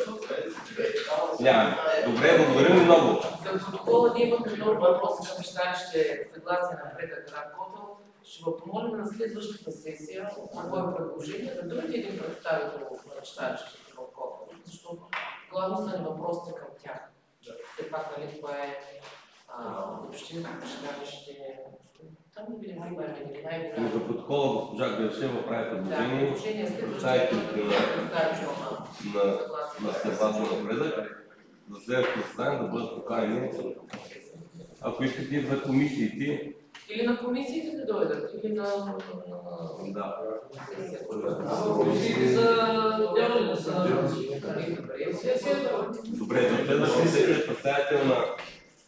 Няма. Добре, благодарим ви много. За протокола ние имаме много въпроси към читалище съгласие на Преда град Котел. Ще ви помолим на следващата сесия, какво е предложение, да дойде един представител на читалището в Котел, защото главно са ни въпросите към тях. Все пак, нали, това е общинско читалище. Там да видим каква е най-голяма. За протокола госпожа Грешева прави предложение. Представителите на съгласие на Напредък за следващото заседание да бъдат поканени. Ако искате за комисиите. Или на комисиите да дойдат, или на... Да. Или за отделно Добре, за следващата сесия представител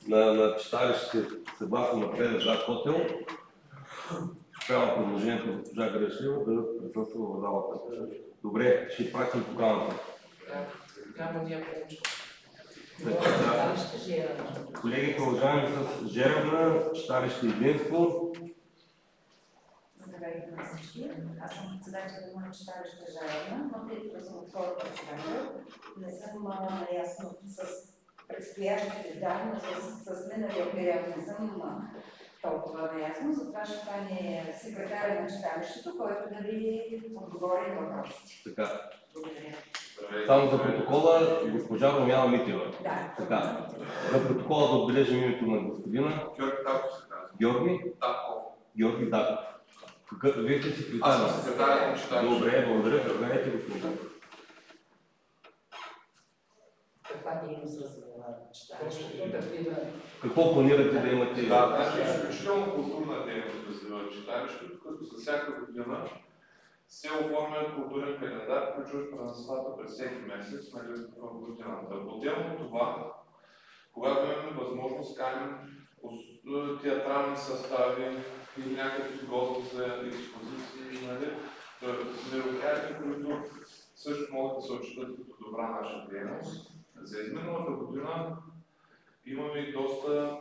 на читалище съгласно Напредък град Котел. Правя предложението на госпожа Грешева да присъства в залата. Добре, ще пратим поканата. Колеги, продължаваме с Жеребна, читалище Единство. Здравейте на всички. Аз съм председател на читалище Жеребна, но тъй като съм втора председател, не съм наясно с предстоящите данни, с миналия период не съм толкова наясно, затова ще стане секретаря на читалището, който да ви отговори на въпросите. Така. Благодаря. Само за протокола госпожа Румяна Митева. Да. Така. За протокола да отбележим името на господина. Георги Даков се казва. Георги? Даков. Георги Даков. Вие сте секретар. Аз съм секретар на читалище. Добре, благодаря. Предлагайте господин Даков. Каква дейност развива читалището? Какво планирате да имате? Да, значи изключително културна дейност развива читалището, като за всяка година се оформя културен календар, включващ празенствата през всеки месец в годината. Отделно това, когато имаме възможност, каним театрални състави или някакви гости за експозиции, мероприятия, които също могат да се отчитат като добра наша дейност. За изминалата година имаме и доста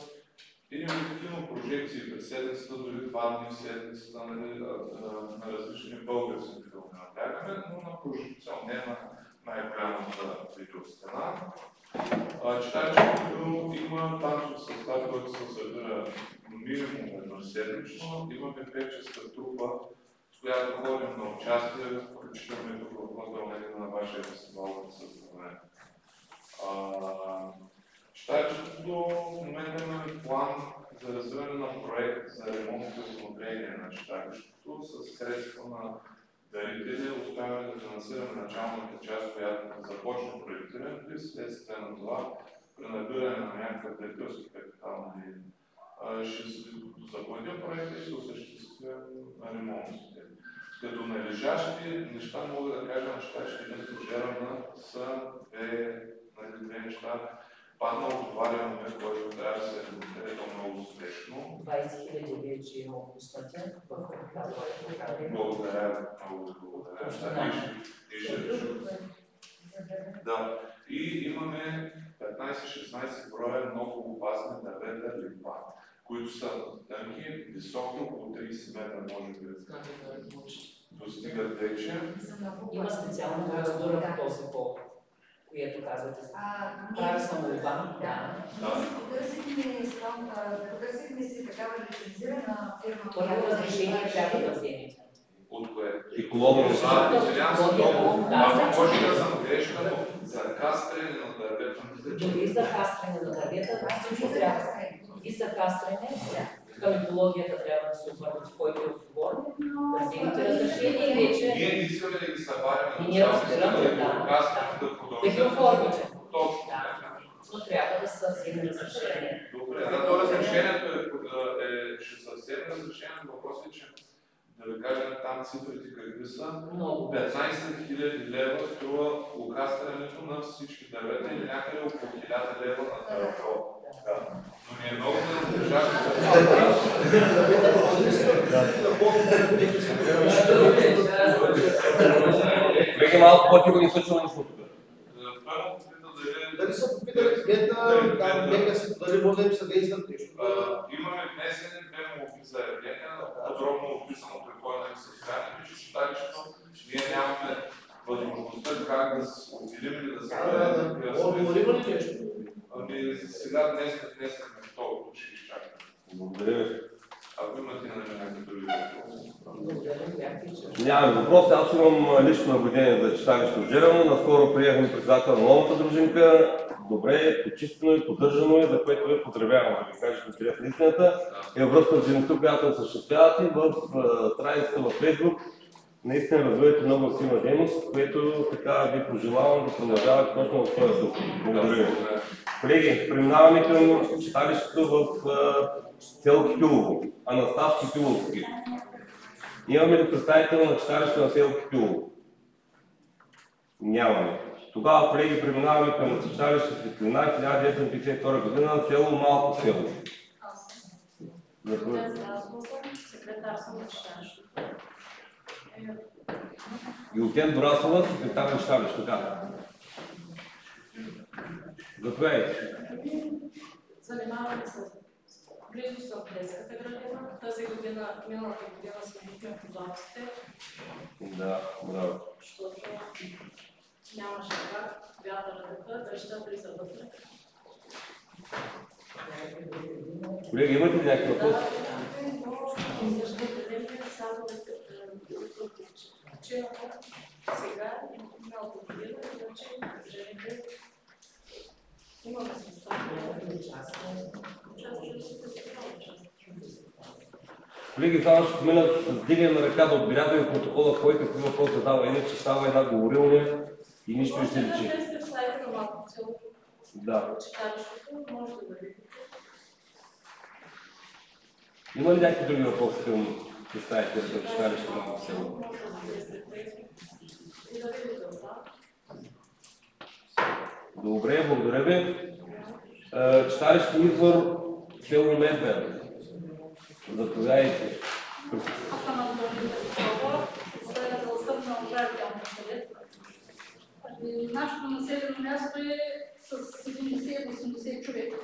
иновативно прожекции през седмицата, дори 2 дни в седмицата на различни български филми наблягаме, но на прожекцион, не на най-голямата видеостена. Читалището има танцов състав, който се събира минимум едноседмично. Имаме певческа трупа, с която ходим на участие, включително и тук в Котел на вашия фестивал да се събере. Читалището в момента имаме план за развиване на проект за ремонт и обновление на читалището с средства на дарители успяваме да финансираме началната част, която започне проектирането и следствие на това при набиране на някакъв дарителски капитал, ще се заплатим проекта и ще осъществим ремонтите. Като належащи неща мога да кажа на читачите стажерана са две неща. Паднал отговаряне, който трябва да се ремонтира много успешно. 20 000 вече има отпуснати в програмата. Благодаря, много благодаря. Да, и имаме 15-16 броя много опасни дървета липа, които са тънки, високи, около 30 метра, може би. Достигат вече. Има специална процедура по този повод, което казвате. Прави съм молба. Потърсихме си такава лицензирана фирма. Първо разрешение трябва да вземете. От кое? Екология. Може да съм грешна, но за кастрене на дървета. Дори за кастрене на дървета, всичко трябва. И за кастрене, към екологията трябва да се обърнете, който е отговорен, да вземете разрешение и вече... Ние не искаме да ги събаряме. И ние разбираме, да ги оформите. Точно. Но трябва да се вземе разрешение. Добре, то разрешението ще се вземе разрешение, въпросът е, че да ви кажем там цифрите какви са. 15 000 лева струва окастрането на всички дървета или някъде около 1000 лева на дървето. Но не е много да държаваме. Колеги, малко по-тихо ни случва нищо тук. Дали са попитали кмета, нека си дали може да им съдействат нещо? Имаме внесени две молби за явления, подробно описано какво е на състоянието, че читалището ние нямаме възможността как да се отделим или да се предадем. Отговорим ли нещо? Сега днес внесахме второто, ще изчакаме. Благодаря ви. Ако имате някакви други въпроси. Нямаме въпрос. Аз имам лично наблюдение за читалището в Джерево. Наскоро приехме председател на новата дружинка. Добре, почистено и поддържано е, за което ви поздравявам, да ви кажете интерес на истината. И във връзка с дейността, която осъществявате в страницата във Фейсбук, наистина развивате много активна дейност, което така ви пожелавам да продължавате точно в този дух. Благодаря ви. Колеги, преминаваме към читалището в село Кипилово, Анастас Кипиловски. Имаме ли представител на читалището на село Кипилово? Нямаме. Тогава, колеги, преминаваме към читалище Светлина, 1952 година, на село Малко село. Секретар съм на читалището. Гилтен Борасова, секретар на читалището. Заповядайте. Занимаваме се близо с детската градина. Тази година, миналата година сменихме прозорците. Да, браво. Защото нямаше как вятърната, дъжда влиза вътре. Колеги, имате ли някакви въпроси? Само причината сега и миналата година, иначе жените имаме Колеги, само ще минат с дигане на ръка да отбелязваме протокола, кой какви въпрос задава, иначе става една говорилня и нищо не се личи. Може да сте в сайта на Малко село. Да. Читалището, може да видите. Има ли някакви други въпроси към представителите на читалището на Малко село? Добре, благодаря ви. Читалище Извор, село Медвен. Заповядайте. Аз съм Антонина Петрова, председател на управителния съвет. Нашето населено място е с 70-80 човека.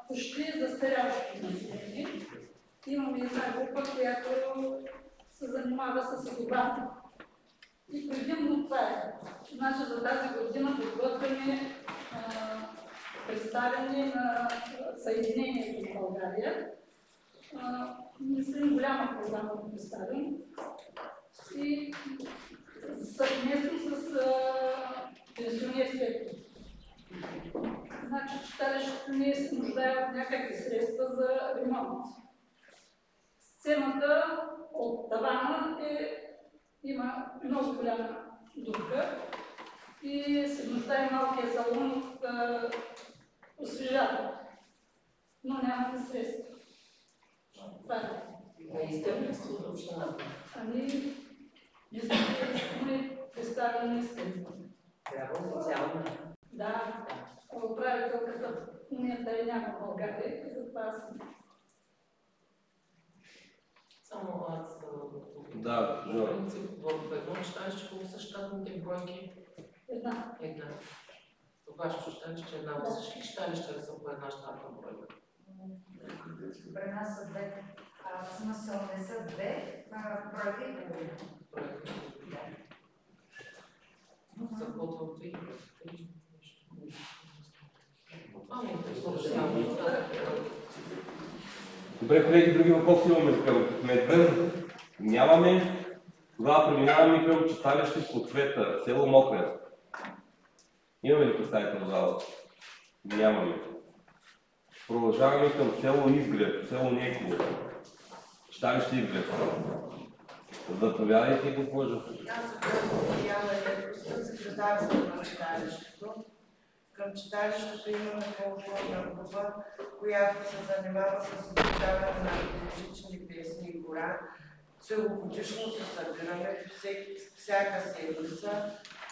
Почти застаряващо население. Имаме една група, която се занимава с образа. И предимно това е. Значи за тази година подготвяме представяне на Съединението в България. Мислим голяма програма да представим. И съвместно с пенсионерството. Значи читалището не се нуждае от някакви средства за ремонт. Сцената от тавана е има много голяма дупка и се нуждае малкия салон от освежаване. Но нямаме средства. Това е. Искаме ли сте от общината? Ами, не сме представени средства. Трябва официално. Да, управителката в момента я няма в България, и затова съм. Само аз Да, по принцип в едно читалище колко са щатните бройки? Една. В вашето читалище една от всички читалища са по една щатна бройка. При нас са две. В смисъл не са две, бройки и половина. За каквото от ви. Добре, колеги, други въпроси имаме към кметове? Нямаме. Тогава преминаваме към читалище Просвета, село Мокрен. Имаме ли представител в залата? Нямаме. Продължаваме към село Изгрев, село Неково. Читалище Изгрев. Заповядайте, госпожо. Аз съм Яна Електростън, секретар на читалището. Към читалището имаме фолклорна група, която се занимава с изучаване на различни песни и хора. Целогодишно се събираме всяка седмица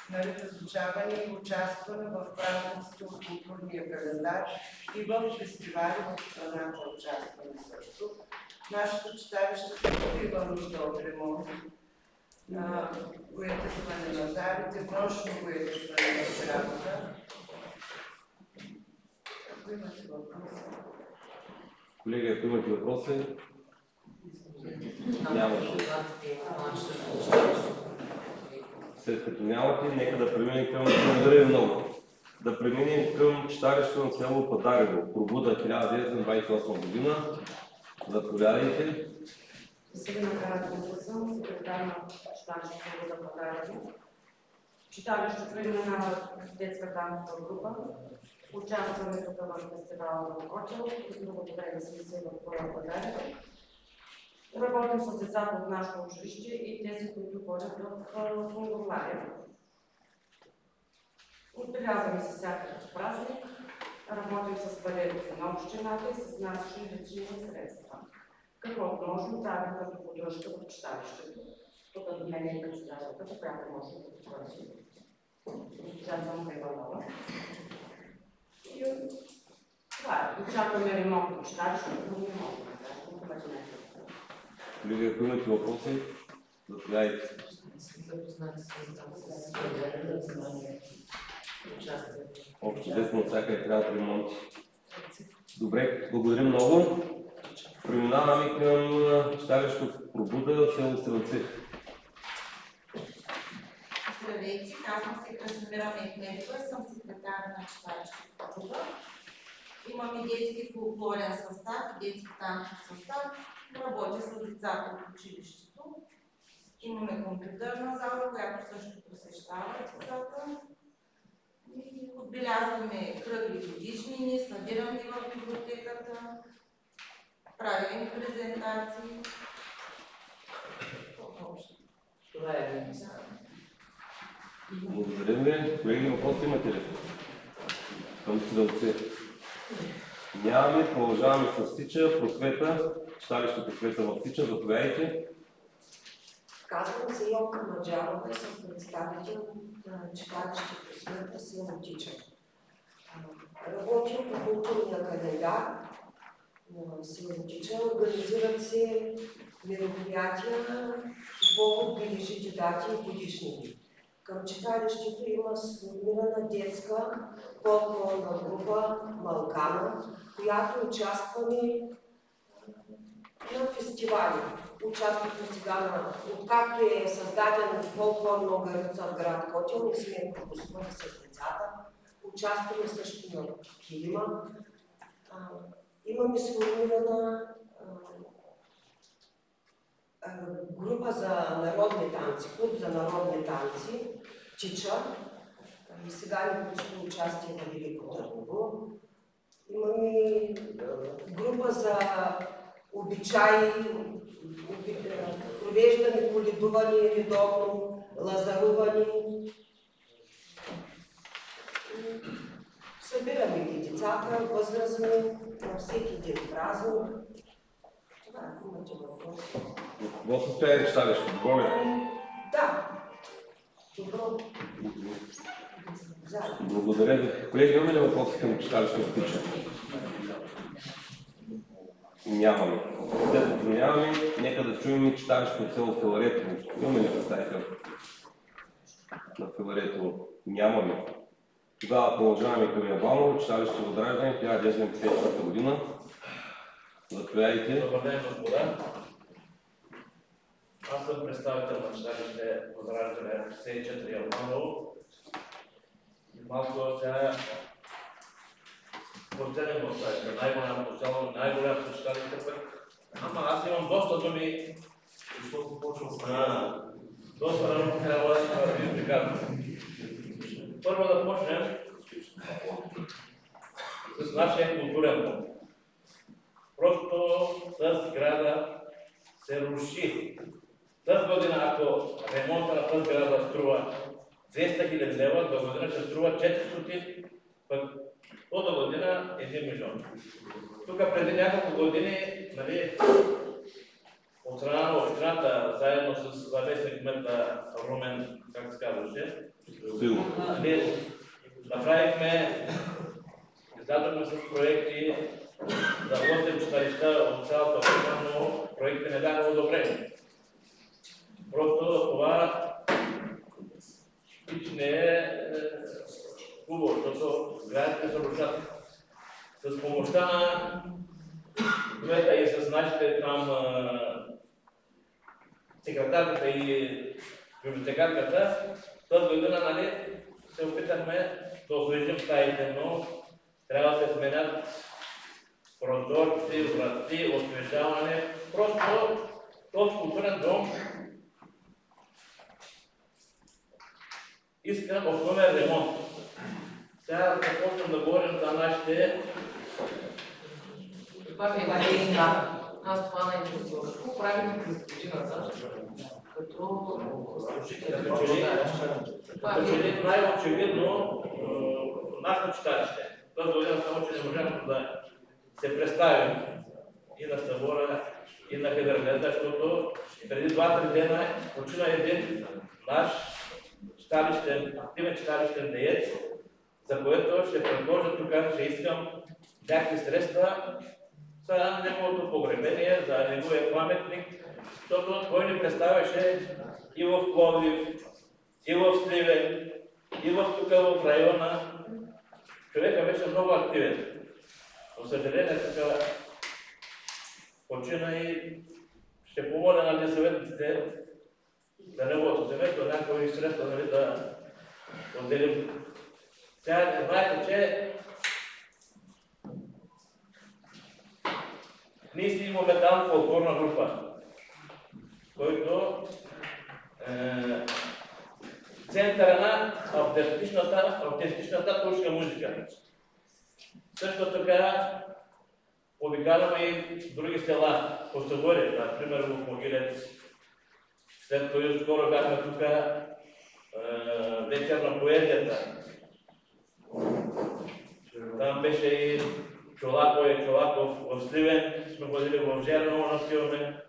в изучаване и участване в празниците от културния календар и в фестивали в страната участваме също. Нашето читалище също има нужда от ремонт. Боядисване на залите, външно боядисване на сградата. Ако имате въпроси. Колеги, ако имате въпроси, нямаше. След като нямате, нека да преминем към благодаря много. Да преминем към читалището на село Падарево, Пробуда 1928 година. Заповядайте. Веселина Караджова съм, секретар на читалището Пробуда Падарево. Читалището има детска танцова група. Участваме тук в фестивала в Котел, и много добре да сме се в Падарево. Работим с децата от нашето училище и тези, които ходят в Сунгурлария. Отбелязваме се всякакъв празник, работим с балетите на общината и с наши лични средства. Каквото можем, правим като поддръжка в читалището. Тук до мен е председателката, която може да потвърди. Госпожа Цонка Иванова. И това е. Очакваме ремонт в читалището, но не можем да кажем. Колеги, ако имате въпроси, заповядайте. Общо десна от всяка е трябва да ремонти. Добре, благодарим много. Преминаваме към читалището Пробуда, село Стрелци. Здравейте, казвам се Красимира Мехмедова, съм секретар на читалището Пробуда. Имаме детски фолклорен състав и детски танцов състав. Работя с децата от училището. Имаме компютърна зала, която също посещава децата. И отбелязваме кръгли годишнини, събираме в библиотеката, правим презентации. Това е Благодарим ви. Колеги, въпроси имате ли? Към Стрелци. Нямаме, продължаваме с Тича, Просвета, читалище Просвета в Тича, заповядайте. Казвам се Йовка Маджарова и съм представител на читалище Просвета, село Тича. Работим по културния календар на село Тича, организират се мероприятия по повод бележити дати и годишнини. Към читалището има сформирана детска фолклорна група Малкана, която участваме на фестивали. Участвахме сега откакто е създаден фолклорна огърица в град Котел, не сме пропускали с децата. Участваме също на килима. Имаме сформирана група за народни танци, клуб за народни танци, Тича. И сега ни предстои участие на Велико Търново. Имаме група за обичаи, провеждаме коледуване редовно, лазаруване. Събираме ги децата, възрастни, на всеки един празник. Това имате въпроси. Какво състояние читалището? Добро ли? Да. Добро. Благодаря ви. Колеги, имаме ли въпроси към читалището Птича? Нямаме. След като нямаме, нека да чуем читалището в село Филарetoво. Имаме ли представител на Филарetoво? Нямаме. Тогава продължаваме към Ябаново, читалище Възраждане, 1954 година. Заповядайте. Добър ден, господа. Аз съм представител на читалище Възраждане 64 Ябаново. Малко сега поделен в сайта, най-голямото село, най-голямото читалище пък. Ама аз имам доста думи, защото почвам доста рано трябва да ви прикажа. Първо да почнем с нашия културен дом. Просто тази сграда се руши. Тази година, ако ремонта на тази сграда струва 200 000 лева, до година ще струва 400, пък до година 1 милион. Тук преди няколко години, нали, от страна на общината, заедно с заместник кмета Румен, как се казваше, направихме, издадохме с проекти за 8 читалища от цялата община, но проектите не бяха одобрени. Просто това не е хубаво, защото сградите се рушат. С помощта на кмета и с нашите там секретарката и библиотекарката, тази година, нали, се опитахме да освежим стаите, но трябва да се сменят прозорци, врати, освежаване. Просто този културен дом иска основен ремонт. Сега започвам да говорим за нашите... Това ми е интересно. Аз това не интересува. Какво правим през годината, като служители? Като че ли най-очевидно нашето читалище. Този година само, че не можем да се представим и на събора, и на Хедъргледа, защото преди 2-3 дена почина един наш активен читалищен деец, за което ще предложа тук, че искам някакви средства за неговото погребение, за неговия паметник, защото той ни представяше и в Пловдив, и в Сливен, и тук в района. Човека беше много активен. За съжаление, тук почина и ще помоля на съветниците за неговото семейство, някои средства, нали, да отделим. Сега знаете, че ние си имаме там фолклорна група, който центъра на автентичната турска музика. Също така обикаляме и други села по Съборие, например в Могилец. След това скоро бяхме тук вечер на поезията. Там беше и Чолаков в Сливен, сме ходили в Жерново, наспиваме.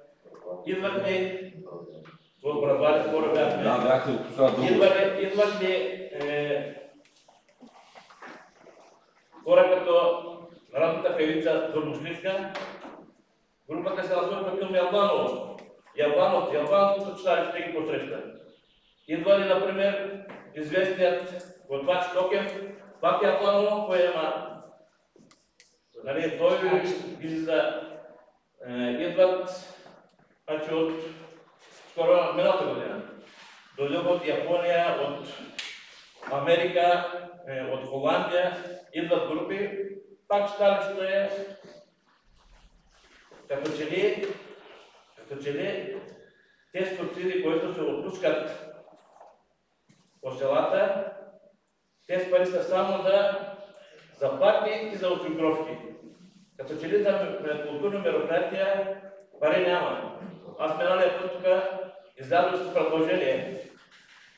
Идвахме в Брадвари, скоро бяхме. Да, бяхме от това друго. Идвахме хора като народната певица Дурмушницка. Групата се насочва към Ялбаново. Ялбановското читалище ги посреща. Идва ли, например, известният Готвач Токев, пак Ялбаново поема. Нали, той излиза. Идват, значи от скоро миналата година. Дойдох от Япония, от Америка, от Холандия, идват групи, пак читалището е като че ли тези субсидии, които се отпускат по селата, тези пари са само за заплати и за осигуровки. Като че ли за културни мероприятия пари няма. аз миналия път тук излязох с предложение.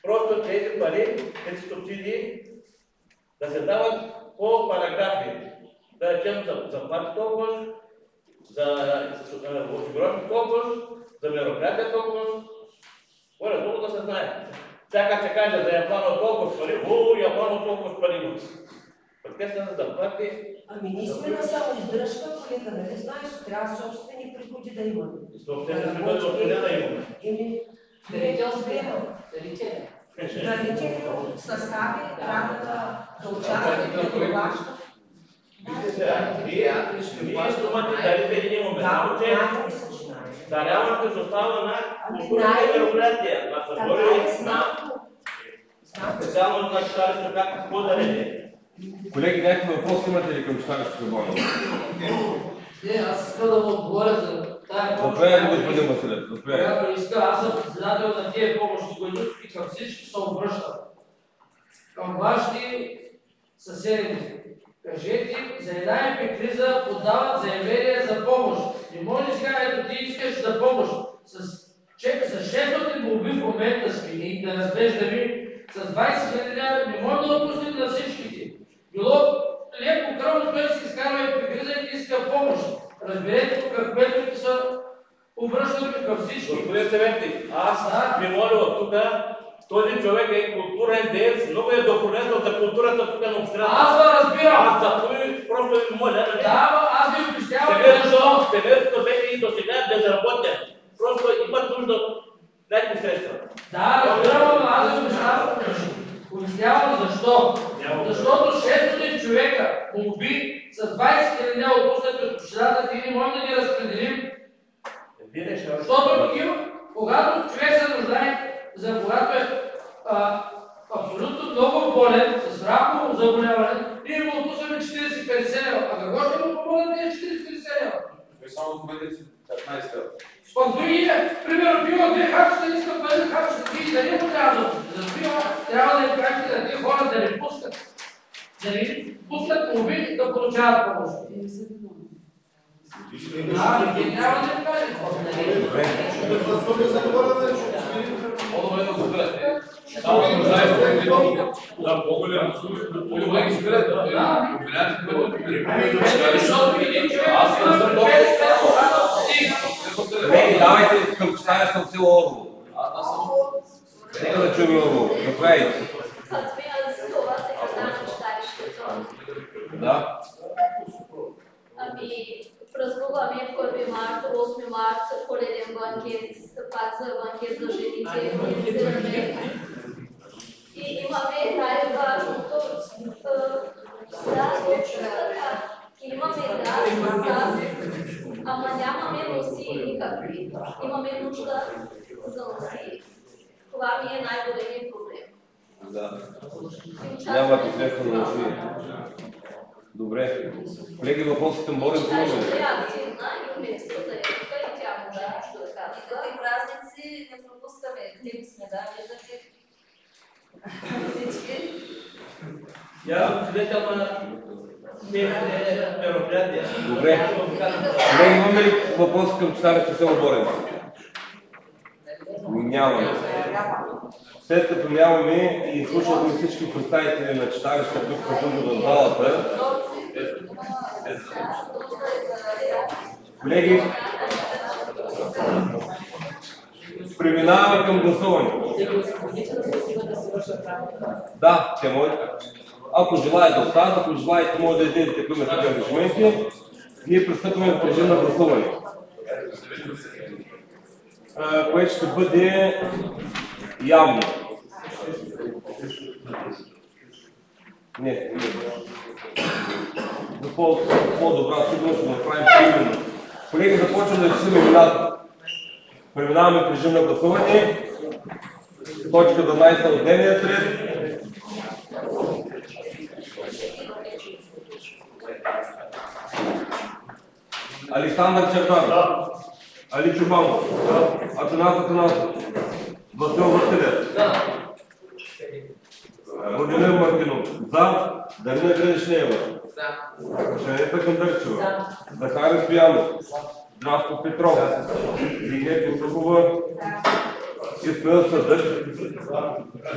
Просто тези пари, тези субсидии, да се дават по параграфи. Да речем за заплати толкова, за осигуровки толкова, за мероприятия толкова. Горе-долу да се знае. Сега се каже за Японо толкова пари, Японо толкова пари. Пък те са за заплати. Ами ние сме на само издръжка, колега, нали знаеш, трябва собствени приходи да имаме. Собствени приходи откъде да имаме? Дарители от състави трябва да участват и да плащат. Вижте сега, ние сумати дарители имаме, само че даряването се остава на културните мероприятия, на събори, на специално на читалището, какво дарение. Колеги, някакви въпроси имате ли към читалището Боно? Не, аз искам да му отговоря за тая помощ. Заповядайте, господин Василев, заповядайте. Която иска, аз съм председател на тия помощни коалиции и към всички се обръщам. Към вашите съседи. Кажете, за една епикриза подават заявление за помощ. Не може сега, ето ти искаш за помощ. С 600 молби в момента сме да разглеждаме с 20 000 лева, не може да отпуснем на всичките. Било леко кръвно, той си изкарва епикриза и иска помощ. Разберете тук, което са обръщаме към всички. Господин Стементи, аз ви моля от тук, този човек е културен деец, много е допринесъл за културата тук на общината. Аз да разбирам. Аз за това просто ви моля, нали? Да, аз ви обяснявам защо. Семейството беше и до сега безработен. Просто имат нужда от някакви средства. Да, разбирам, аз ви обяснявам защо. Защото 600 човека молби с 20 000 отпуснати от общината, ти не можем да ги разпределим. Защото когато човек се нуждае, за когато е абсолютно много болен, с раково заболяване, ние му отпускаме 40-50 лева. А какво ще му помогнат тези 40-50 лева? Само добавете 15 лева. Пък други, примерно, пива 2 хапчета, иска пари хапчета, и дали му трябва да трябва да им кажете на тези хора да не пускат. Да не пускат молби да получават помощ. Да, не трябва да им кажете. По-добре да го спирате. Да, по-голям. По-добре ги спирате. Аз не съм добър. Давайте към читалището в село Орво. Нека да чуем Орво. Заповядайте. Това секретар на читалището. Да. Ами, празнуваме 1 март, 8 март, коледен банкет, пак за банкет за жените, организираме. И имаме най-важното, да, точно така. Имаме ама нямаме носи никакви. Имаме нужда за носи. Това ми е най-големият проблем. Да. Няма средства на носи. Добре. Колеги, въпросът към Борис има ли? Тя е активна и уместната репка и тя може нещо да казва. Никакви празници не пропускаме. Активни сме, да, виждате. Всички. Я съм свидетел на мероприятия. Добре. Колеги, имаме ли въпрос към читалището село Борис? Нямаме. След като нямаме и слушахме всички представители на читалището тук в залата, колеги, преминаваме към гласуване. Да, те може. Ако желаете да останат, ако желаете, може да излезете към такива ангажименти. Ние пристъпваме в режим на гласуване, което ще бъде явно. Не. За по-добра сигурност ще направим поименно. Колеги, започвам да решим имената. Преминаваме в режим на гласуване. Точка 12 от дневния ред. Александър Чернаров. Да. Али Чубанов. Да. Атанас Атанасов. Васил Василев. Да. Владимир Мартинов. За. Дарина Гранишнеева. За. Женета Кандърчева. За. Захари Стоянов. Здравко Петров, Зине Косухова, Исмаил Съдък,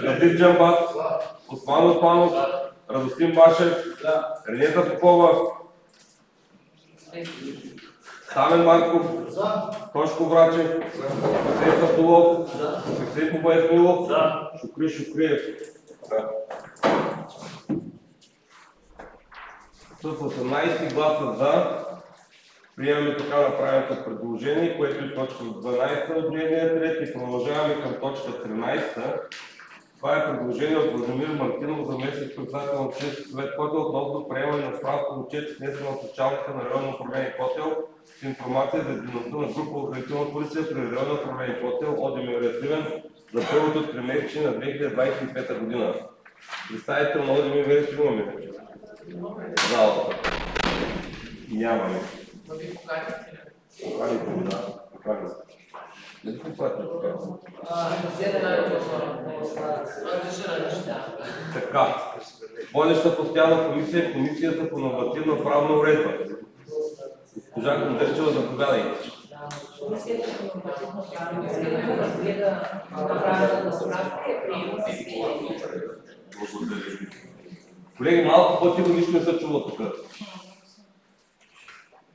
Латиф Джамбаз, Осман Османов, Радостин Башев, Ренета Попова, Стамен Марков, Тошко Врачев, Сергей Сабдулов, Сергей Побайсмилов, Шукри Шукриев. С 18 гласа за приемаме така направеното предложение, което е точка 12 от дневния ред и продължаваме към точка 13. Това е предложение от Владимир Мартинов, заместник-председател на Общинския съвет Котел, относно приемане на справка отчет, внесена от началника на районно управление Котел с информация за дейността на група охранителна полиция при районно управление Котел от МВР за първото тримесечие на 2025 година. Представител на МВР имаме залата. Нямаме. Така. Водеща постоянна комисия е Комисията по нормативна правна уредба. Госпожа Кондърчева, заповядайте. Комисията по нормативна правна уредба разгледа направената справка и приема за сведение. Колеги, малко по-тихо, нищо не се чува тук.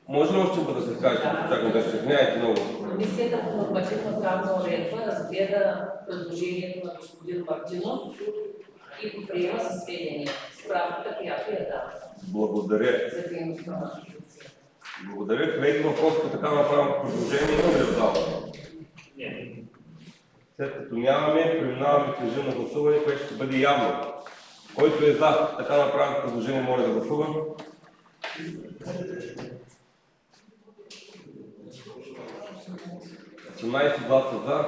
Може ли още да се каже? Чакам да се знаете много. Комисията по нормативна правна уредба разгледа предложението на господин Мартинов и го приема за сведение. Справката, която я дава. Благодаря. За дейността на полиция. Благодаря. Колеги, въпрос по така направеното предложение има ли в залата? Не. След като нямаме, преминаваме в режим на гласуване, което ще бъде явно. Който е за така направеното предложение, може да гласува. Гласа за.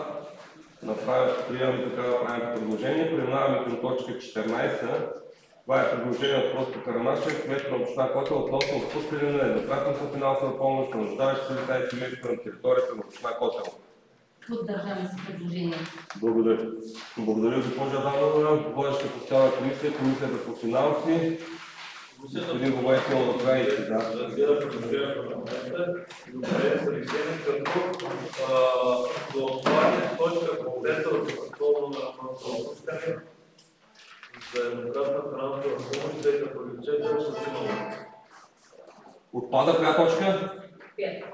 Приемаме така направеното предложение. Преминаваме към точка 14. Това е предложение от Просто Каранашев, кмет на община Котел, относно отпускане на еднократната финансова помощ на нуждаещи се лица и семейства на територията на община Котел. Поддържаме се предложение. Благодаря. Благодаря, госпожа Адамова. Водеща постоянна комисия, комисията по финанси. Господин Бобайкел, направите, да. Разгледа предложението на момента и го приеме за решение, като до отваряне точка конкретна от протокола на отпускане за еднократна финансова помощ, тъй като бюджета ще взимаме. Отпада коя точка?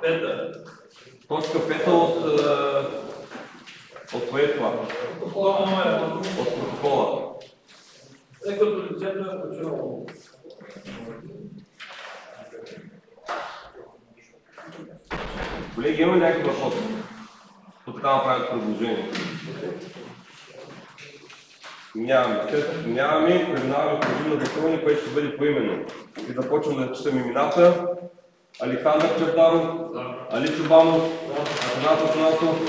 Пета. Точка 5 от кое е това? От протокола. Тъй като бюджета е включено. Колеги, има някакви въпроси по така направят предложение? Нямаме. Нямаме, преминаваме в режим на гласуване, което ще бъде поименно. И започвам да читам имената. Александър Чавдаров, Али Чубанов, Атанас Атанасов,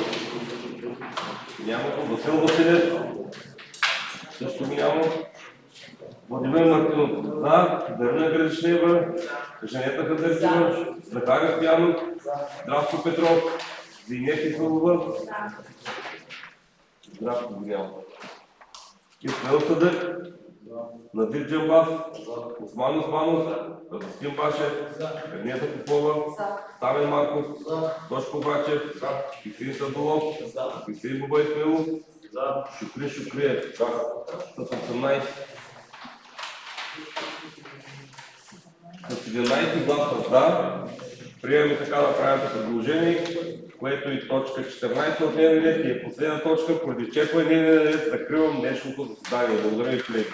няма, Васил Василев, също няма. Владимир Мартинов, за, Дарина Градишнева, Женета Хазърчева, Захария Стоянов, Здравко Петров, Зине Кислова, Здравко Гонял, Исмаил Съдък, Надир Джамбаз, Осман Османов, Радостин Башев, Ренета Попова, Стамен Марков, Тошко Врачев, Хисин Сабдулов, Хисин Побайсмилов, Шукри Шукриев, с 18. С 17 гласа за, приемаме така направеното предложение, което е точка 14 от дневния ред и е последна точка, поради изчерпване дневния ред, закривам днешното заседание. Благодаря ви, колеги.